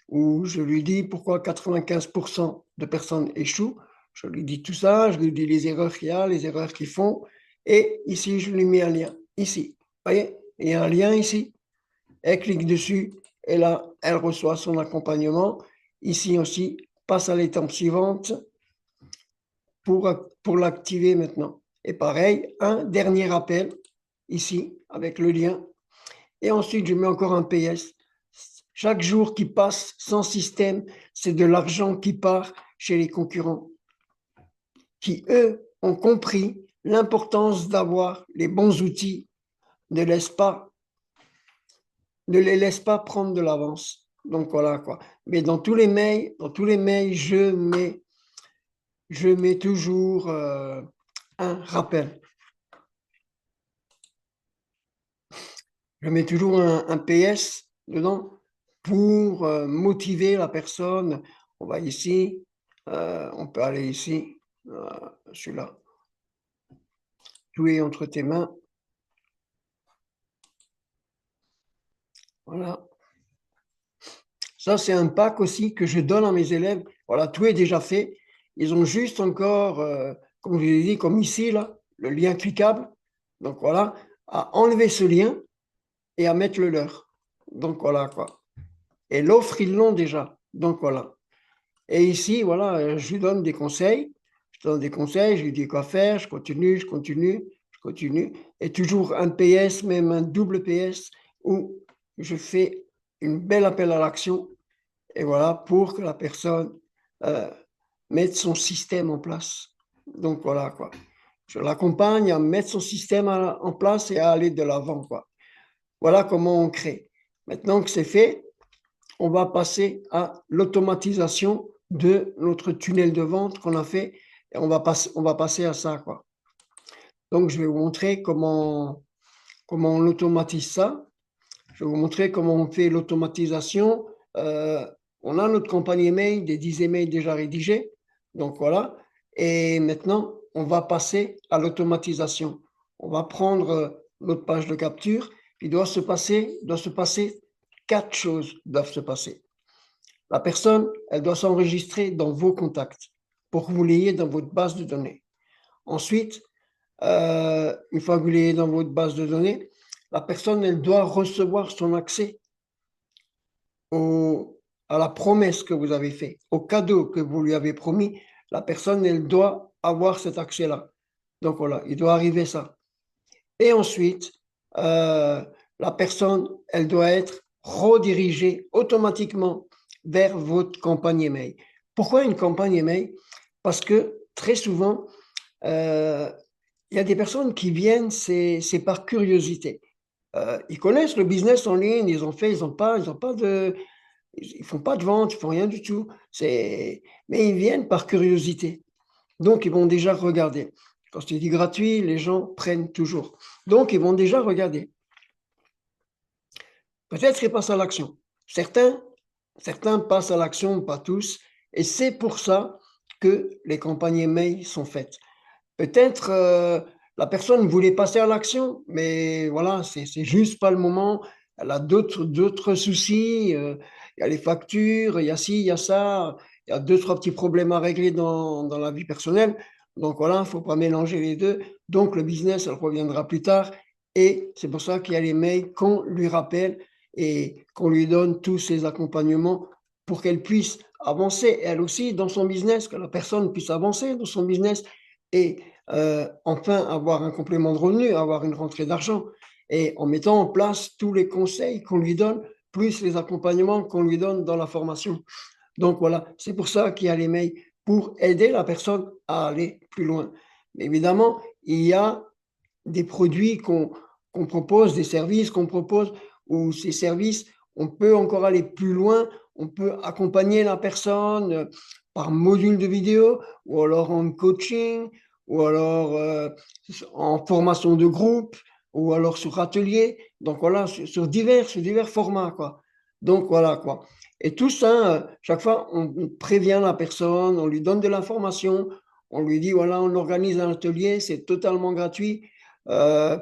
où je lui dis pourquoi 95% de personnes échouent. Je lui dis tout ça, je lui dis les erreurs qu'il y a, les erreurs qu'ils font. Et ici, je lui mets un lien. Ici, vous voyez, il y a un lien ici. Elle clique dessus et là, elle reçoit son accompagnement. Ici aussi, passe à l'étape suivante pour l'activer maintenant. Et pareil, un dernier appel ici avec le lien. Et ensuite, je mets encore un PS. Chaque jour qui passe sans système, c'est de l'argent qui part chez les concurrents qui, eux, ont compris l'importance d'avoir les bons outils. Ne les laisse pas prendre de l'avance. Donc voilà quoi. Mais dans tous les mails, je mets toujours un rappel. Je mets toujours un PS dedans pour motiver la personne. On va ici, on peut aller ici, celui-là. Tout est entre tes mains. Voilà. Ça, c'est un pack aussi que je donne à mes élèves. Voilà, tout est déjà fait. Ils ont juste encore, comme je l'ai dit, comme ici, là, le lien cliquable. Donc voilà, à enlever ce lien et à mettre le leur. Donc voilà quoi. Et l'offre, ils l'ont déjà. Donc voilà. Et ici, voilà, je lui donne des conseils. Je donne des conseils, je lui dis quoi faire, je continue, je continue, je continue. Et toujours un PS, même un double PS, où je fais une belle appel à l'action. Et voilà, pour que la personne euh, mette son système en place. Donc voilà quoi. Je l'accompagne à mettre son système en place et à aller de l'avant quoi. Voilà comment on crée. Maintenant que c'est fait, on va passer à l'automatisation de notre tunnel de vente qu'on a fait et on va passer à ça, quoi. Donc, je vais vous montrer comment on automatise ça. Je vais vous montrer comment on fait l'automatisation. On a notre campagne email, des 10 emails déjà rédigés. Donc, voilà. Et maintenant, on va passer à l'automatisation. On va prendre notre page de capture. Il doit se passer 4 choses doivent se passer. La personne, elle doit s'enregistrer dans vos contacts pour que vous l'ayez dans votre base de données. Ensuite, une fois que vous l'ayez dans votre base de données, la personne, elle doit recevoir son accès à la promesse que vous avez faite, au cadeau que vous lui avez promis. La personne, elle doit avoir cet accès-là. Donc voilà, il doit arriver ça. Et ensuite, la personne, elle doit être redirigée automatiquement vers votre campagne email. Pourquoi une campagne email? Parce que très souvent, euh, il y a des personnes qui viennent, c'est par curiosité. Ils connaissent le business en ligne, ils ont pas de, ils font pas de vente, ils font rien du tout. Mais ils viennent par curiosité. Donc, ils vont déjà regarder. Quand je te dis gratuit, les gens prennent toujours. Donc, ils vont déjà regarder. Peut-être qu'ils passent à l'action. Certains passent à l'action, pas tous. Et c'est pour ça que les campagnes email sont faites. Peut-être la personne voulait passer à l'action, mais voilà, c'est juste pas le moment. Elle a d'autres soucis. Il y a les factures, il y a ci, il y a ça. Il y a deux, trois petits problèmes à régler dans la vie personnelle. Donc voilà, il ne faut pas mélanger les deux. Donc le business, elle reviendra plus tard. Et c'est pour ça qu'il y a les mails qu'on lui rappelle et qu'on lui donne tous ces accompagnements pour qu'elle puisse avancer, elle aussi, dans son business, que la personne puisse avancer dans son business et enfin avoir un complément de revenu, avoir une rentrée d'argent. Et en mettant en place tous les conseils qu'on lui donne, plus les accompagnements qu'on lui donne dans la formation. Donc voilà, c'est pour ça qu'il y a les mails, pour aider la personne à aller plus loin. Mais évidemment, il y a des produits qu'on propose, des services qu'on propose, où ces services, on peut encore aller plus loin, on peut accompagner la personne par module de vidéo, ou alors en coaching, ou alors en formation de groupe, ou alors sur atelier. Donc voilà, sur divers formats, quoi. Donc voilà, quoi. Et tout ça, chaque fois, on prévient la personne, on lui donne de l'information, on lui dit, voilà, on organise un atelier, c'est totalement gratuit. Euh,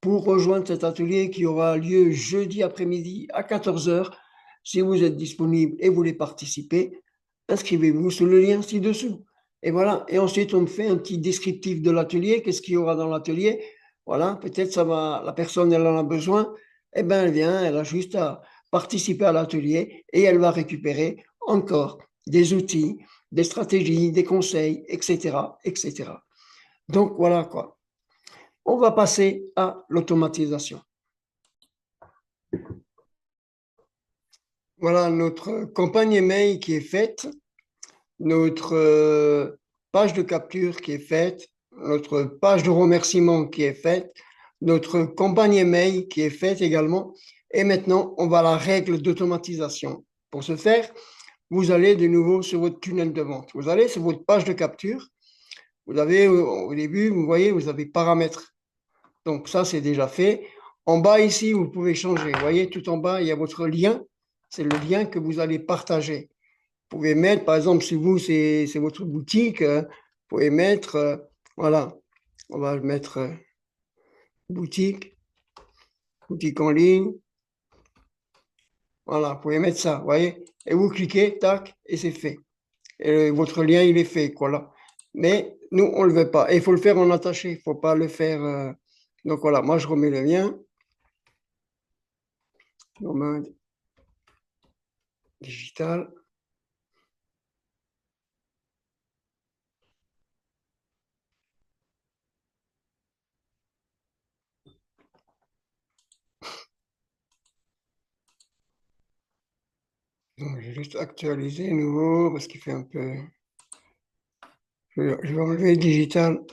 pour rejoindre cet atelier qui aura lieu jeudi après-midi à 14 heures. Si vous êtes disponible et voulez participer, inscrivez-vous sur le lien ci-dessous. Et voilà. Et ensuite, on me fait un petit descriptif de l'atelier. Qu'est-ce qu'il y aura dans l'atelier? Voilà. Peut-être ça va, la personne, elle en a besoin. Eh bien, elle vient, elle a juste à participer à l'atelier et elle va récupérer encore des outils, des stratégies, des conseils, etc., etc. Donc, voilà quoi. On va passer à l'automatisation. Voilà notre campagne email qui est faite, notre page de capture qui est faite, notre page de remerciement qui est faite, notre campagne email qui est faite également. Et maintenant, on va à la règle d'automatisation. Pour ce faire, vous allez de nouveau sur votre tunnel de vente. Vous allez sur votre page de capture. Vous avez au début, vous voyez, vous avez paramètres. Donc ça, c'est déjà fait. En bas ici, vous pouvez changer. Vous voyez, tout en bas, il y a votre lien. C'est le lien que vous allez partager. Vous pouvez mettre, par exemple, si vous, c'est votre boutique, vous pouvez mettre, voilà, on va mettre boutique, boutique en ligne. Voilà, vous pouvez mettre ça, vous voyez. Et vous cliquez, tac, et c'est fait. Et votre lien, il est fait, quoi, là. Mais nous, on ne le veut pas. Et il faut le faire en attaché, il ne faut pas le faire. Donc voilà, moi, je remets le lien. Nomade digital. Donc, je vais juste actualiser nouveau parce qu'il fait un peu. Je vais enlever digital.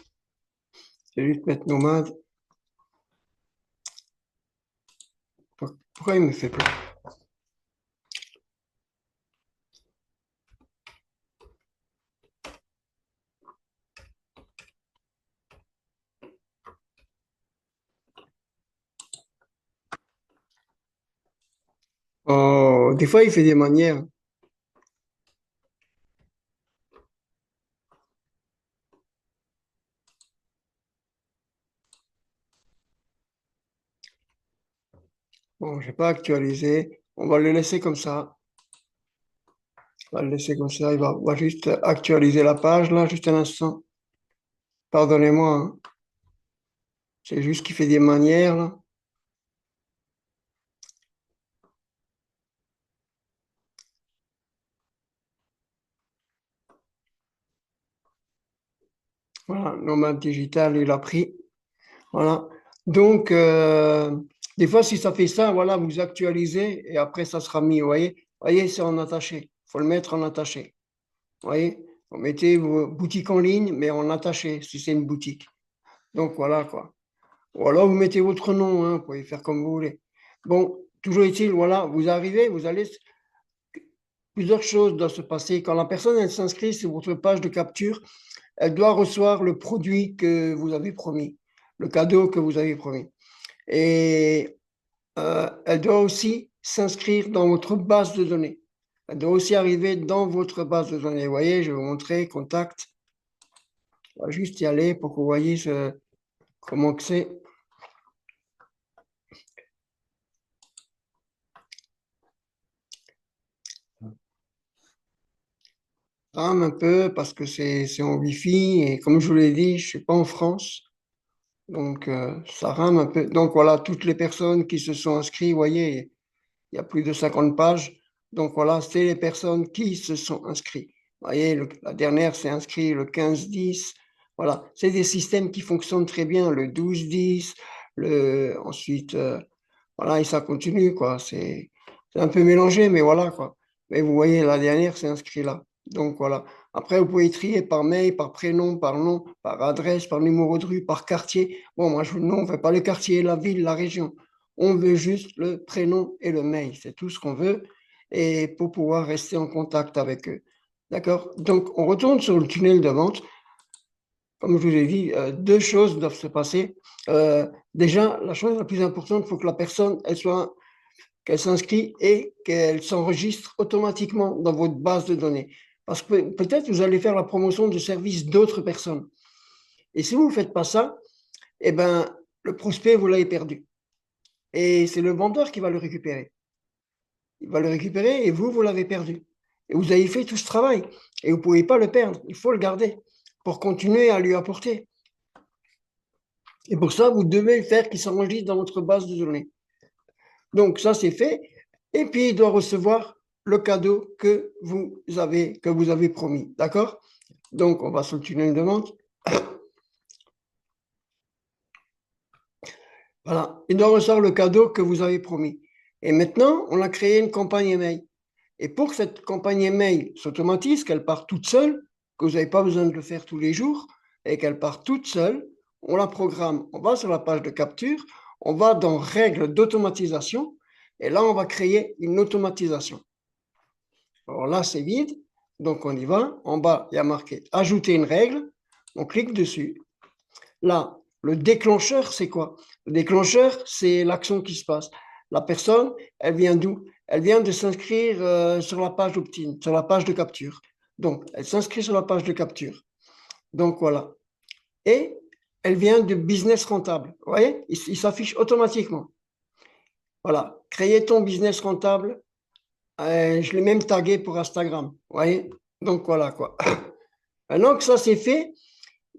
Je vais juste mettre nomade. Pourquoi il me fait pas? Oh, des fois, il fait des manières. Bon, je n'ai pas actualisé. On va le laisser comme ça. On va le laisser comme ça. On va juste actualiser la page, là, juste un instant. Pardonnez-moi, hein. C'est juste qu'il fait des manières, là. Voilà, nomade digital, il a pris. Voilà. Donc, des fois, si ça fait ça, voilà, vous actualisez et après, ça sera mis. Vous voyez, c'est en attaché. Il faut le mettre en attaché. Vous voyez, vous mettez vos boutiques en ligne, mais en attaché, si c'est une boutique. Donc, voilà, quoi. Ou alors, vous mettez votre nom, hein, vous pouvez faire comme vous voulez. Bon, toujours est-il, voilà, vous arrivez, vous allez. Plusieurs choses doivent se passer. Quand la personne, elle s'inscrit sur votre page de capture, elle doit recevoir le produit que vous avez promis, le cadeau que vous avez promis. Et elle doit aussi s'inscrire dans votre base de données. Elle doit aussi arriver dans votre base de données. Vous voyez, je vais vous montrer, contact. On va juste y aller pour que vous voyez comment que c'est. Rame un peu parce que c'est en Wi-Fi et comme je vous l'ai dit, je ne suis pas en France. Donc, ça rame un peu. Donc, voilà, toutes les personnes qui se sont inscrites, vous voyez, il y a plus de 50 pages. Donc, voilà, c'est les personnes qui se sont inscrites. Vous voyez, la dernière s'est inscrite le 15-10. Voilà, c'est des systèmes qui fonctionnent très bien, le 12-10, ensuite, voilà, et ça continue, quoi. C'est un peu mélangé, mais voilà, quoi. Mais vous voyez, la dernière s'est inscrite là. Donc, voilà. Après, vous pouvez trier par mail, par prénom, par nom, par adresse, par numéro de rue, par quartier. Bon, moi, non, on ne veut pas le quartier, la ville, la région. On veut juste le prénom et le mail. C'est tout ce qu'on veut. Et pour pouvoir rester en contact avec eux. D'accord? Donc, on retourne sur le tunnel de vente. Comme je vous ai dit, deux choses doivent se passer. Déjà, la chose la plus importante, il faut que la personne, qu'elle s'inscrit et qu'elle s'enregistre automatiquement dans votre base de données. Parce que peut-être vous allez faire la promotion de services d'autres personnes. Et si vous ne faites pas ça, eh ben, le prospect, vous l'avez perdu. Et c'est le vendeur qui va le récupérer. Il va le récupérer et vous l'avez perdu. Et vous avez fait tout ce travail. Et vous ne pouvez pas le perdre. Il faut le garder pour continuer à lui apporter. Et pour ça, vous devez faire qu'il s'enregistre dans votre base de données. Donc, ça, c'est fait. Et puis, il doit recevoir le cadeau que vous avez promis. D'accord? Donc, on va sur le tunnel de vente. Voilà. Il doit recevoir le cadeau que vous avez promis. Et maintenant, on a créé une campagne email. Et pour que cette campagne email s'automatise, qu'elle parte toute seule, que vous n'avez pas besoin de le faire tous les jours, et qu'elle parte toute seule, on la programme. On va sur la page de capture, on va dans règles d'automatisation, et là, on va créer une automatisation. Alors là, c'est vide. Donc, on y va. En bas, il y a marqué ajouter une règle. On clique dessus. Là, le déclencheur, c'est quoi? Le déclencheur, c'est l'action qui se passe. La personne, elle vient d'où? Elle vient de s'inscrire sur la page opt-in, sur la page de capture. Donc, elle s'inscrit sur la page de capture. Donc, voilà. Et elle vient de business rentable. Vous voyez? Il s'affiche automatiquement. Voilà. Créer ton business rentable. Je l'ai même tagué pour Instagram. Vous voyez? Donc, voilà quoi. Maintenant que ça c'est fait,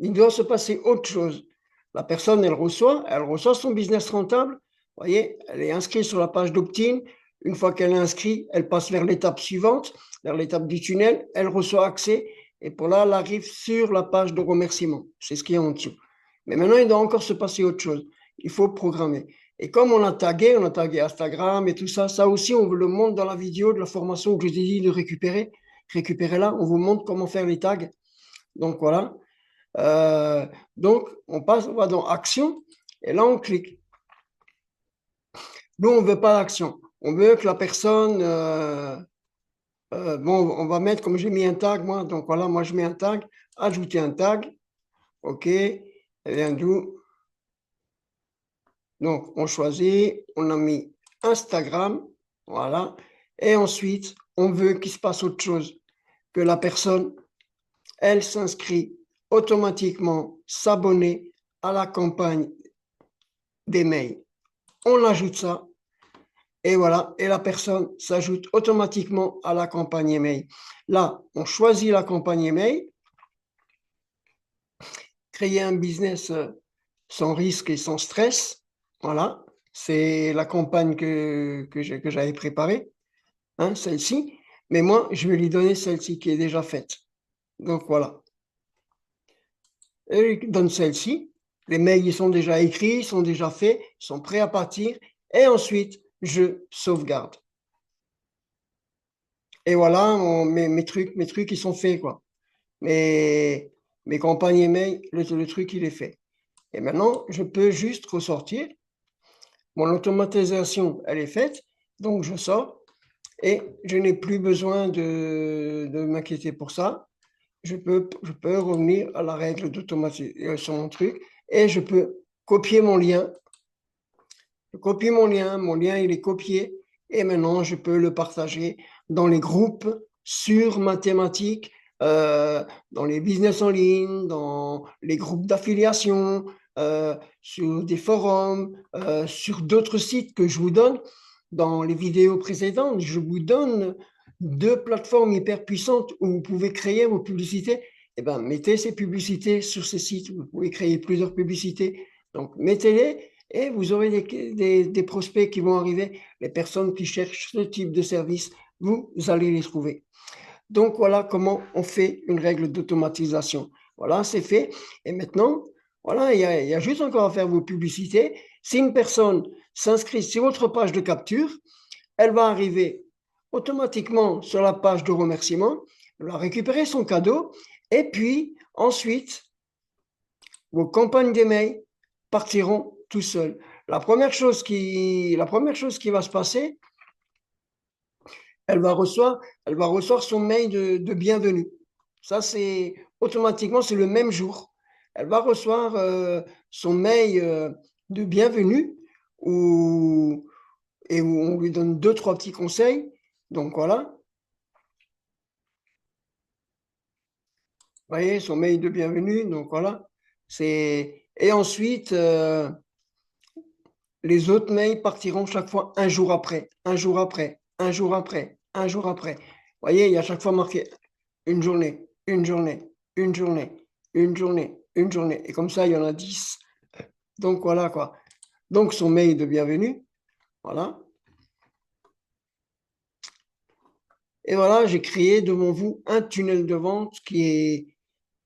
il doit se passer autre chose. La personne, elle reçoit son business rentable. Vous voyez, elle est inscrite sur la page d'opt-in. Une fois qu'elle est inscrite, elle passe vers l'étape suivante, vers l'étape du tunnel. Elle reçoit accès. Et pour là, elle arrive sur la page de remerciement. C'est ce qui est en dessous. Mais maintenant, il doit encore se passer autre chose. Il faut programmer. Et comme on a tagué Instagram et tout ça, ça aussi, on vous le montre dans la vidéo de la formation que je vous ai dit de récupérer. Récupérez là, on vous montre comment faire les tags. Donc voilà. Donc, on va dans Action et là, on clique. Nous, on ne veut pas d'action. On veut que la personne. Bon, on va mettre, comme j'ai mis un tag, moi, donc voilà, moi, je mets un tag. Ajouter un tag. OK. Elle vient d'où? Donc, on choisit. On a mis Instagram. Voilà. Et ensuite, on veut qu'il se passe autre chose. Que la personne, elle s'inscrit automatiquement, s'abonner à la campagne des mails. On ajoute ça et voilà, et la personne s'ajoute automatiquement à la campagne email. Là, on choisit la campagne email, créer un business sans risque et sans stress. Voilà, c'est la campagne que j'avais préparée, hein, celle-ci. Mais moi, je vais lui donner celle-ci qui est déjà faite. Donc voilà. Et je donne celle-ci. Les mails, ils sont déjà écrits, ils sont déjà faits, ils sont prêts à partir. Et ensuite, je sauvegarde. Et voilà, mes trucs, ils sont faits, quoi. Mes campagnes email, le truc, il est fait. Et maintenant, je peux juste ressortir. Mon automatisation, elle est faite. Donc, je sors et je n'ai plus besoin de m'inquiéter pour ça. Je peux revenir à la règle d'automatisation sur mon truc et je peux copier mon lien. Je copie mon lien, il est copié et maintenant, je peux le partager dans les groupes sur ma thématique, dans les business en ligne, dans les groupes d'affiliation, sur des forums, sur d'autres sites que je vous donne. Dans les vidéos précédentes, je vous donne deux plateformes hyper puissantes où vous pouvez créer vos publicités. Eh bien, mettez ces publicités sur ces sites. Vous pouvez créer plusieurs publicités. Donc, mettez-les et vous aurez des prospects qui vont arriver, les personnes qui cherchent ce type de service, vous allez les trouver. Donc voilà comment on fait une règle d'automatisation. Voilà, c'est fait. Et maintenant, voilà, il y a juste encore à faire vos publicités. Si une personne s'inscrit sur votre page de capture, elle va arriver automatiquement sur la page de remerciement, elle va récupérer son cadeau et puis ensuite, vos campagnes d'email partiront tout seuls. La première chose qui va se passer, elle va recevoir son mail de bienvenue. Ça, c'est automatiquement, c'est le même jour. Elle va recevoir son mail de bienvenue et où on lui donne deux, trois petits conseils. Donc voilà, vous voyez, son mail de bienvenue. Donc voilà, et ensuite, les autres mails partiront chaque fois un jour après, un jour après, un jour après, un jour après. Vous voyez, il y a chaque fois marqué une journée, une journée, une journée, une journée, une journée. Et comme ça, il y en a 10. Donc voilà quoi. Donc son mail de bienvenue, voilà. Et voilà, j'ai créé devant vous un tunnel de vente qui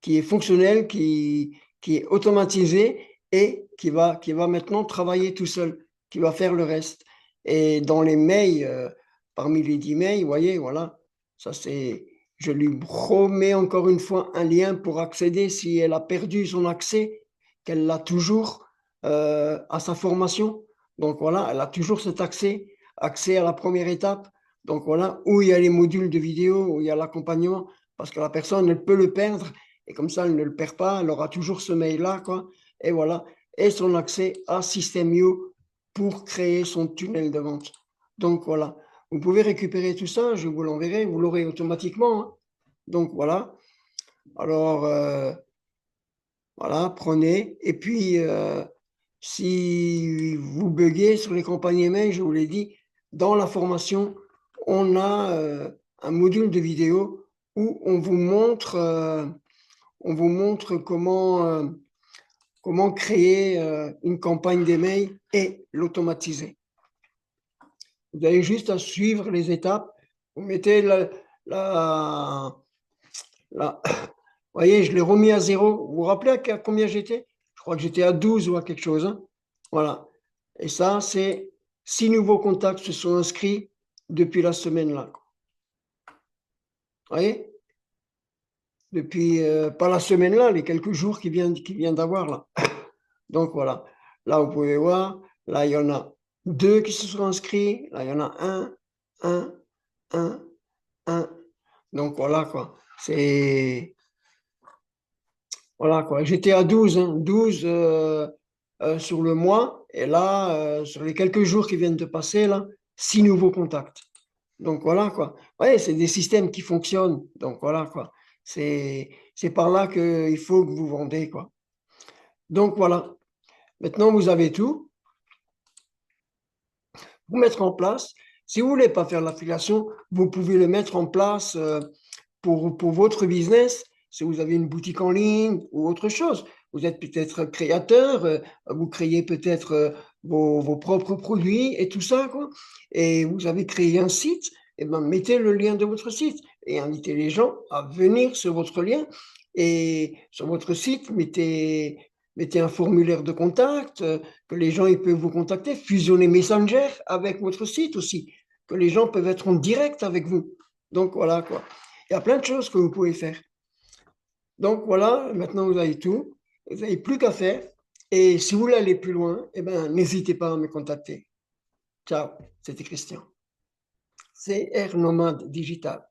est fonctionnel, qui est automatisé et qui va maintenant travailler tout seul, qui va faire le reste. Et dans les mails, parmi les 10 mails, vous voyez, voilà, ça c'est, je lui remets encore une fois un lien pour accéder si elle a perdu son accès, qu'elle l'a toujours à sa formation. Donc voilà, elle a toujours cet accès à la première étape. Donc voilà, où il y a les modules de vidéo, où il y a l'accompagnement, parce que la personne, elle peut le perdre, et comme ça, elle ne le perd pas, elle aura toujours ce mail-là, quoi. Et voilà, et son accès à System.io pour créer son tunnel de vente. Donc voilà, vous pouvez récupérer tout ça, je vous l'enverrai, vous l'aurez automatiquement, hein. Donc voilà, alors voilà, prenez, et puis si vous buguez sur les campagnes email, je vous l'ai dit, dans la formation, on a un module de vidéo où on vous montre comment créer une campagne d'email et l'automatiser. Vous avez juste à suivre les étapes. Vous mettez la vous voyez, je l'ai remis à zéro. Vous vous rappelez à combien j'étais? Je crois que j'étais à 12 ou à quelque chose, hein. Voilà. Et ça, c'est 6 nouveaux contacts se sont inscrits depuis la semaine-là. Vous voyez? Depuis, pas la semaine-là, les quelques jours qui vient d'avoir là. Donc voilà. Là, vous pouvez voir. Là, il y en a deux qui se sont inscrits. Là, il y en a un, un, un. Donc voilà quoi. C'est. Voilà quoi. J'étais à 12, hein, 12 sur le mois. Et là, sur les quelques jours qui viennent de passer, là, 6 nouveaux contacts. Donc voilà quoi. Ouais, c'est des systèmes qui fonctionnent. Donc voilà quoi. C'est par là qu'il faut que vous vendez quoi. Donc voilà. Maintenant, vous avez tout. Vous mettre en place. Si vous voulez pas faire l'affiliation, vous pouvez le mettre en place pour votre business, si vous avez une boutique en ligne ou autre chose. Vous êtes peut-être créateur, vous créez peut-être vos propres produits et tout ça, quoi. Et vous avez créé un site, et ben mettez le lien de votre site et invitez les gens à venir sur votre lien. Et sur votre site, mettez un formulaire de contact, que les gens ils peuvent vous contacter, fusionnez Messenger avec votre site aussi, que les gens peuvent être en direct avec vous. Donc voilà quoi. Il y a plein de choses que vous pouvez faire. Donc voilà, maintenant vous avez tout. Vous n'avez plus qu'à faire. Et si vous voulez aller plus loin, eh ben, n'hésitez pas à me contacter. Ciao, c'était Christian. CR Nomade Digital.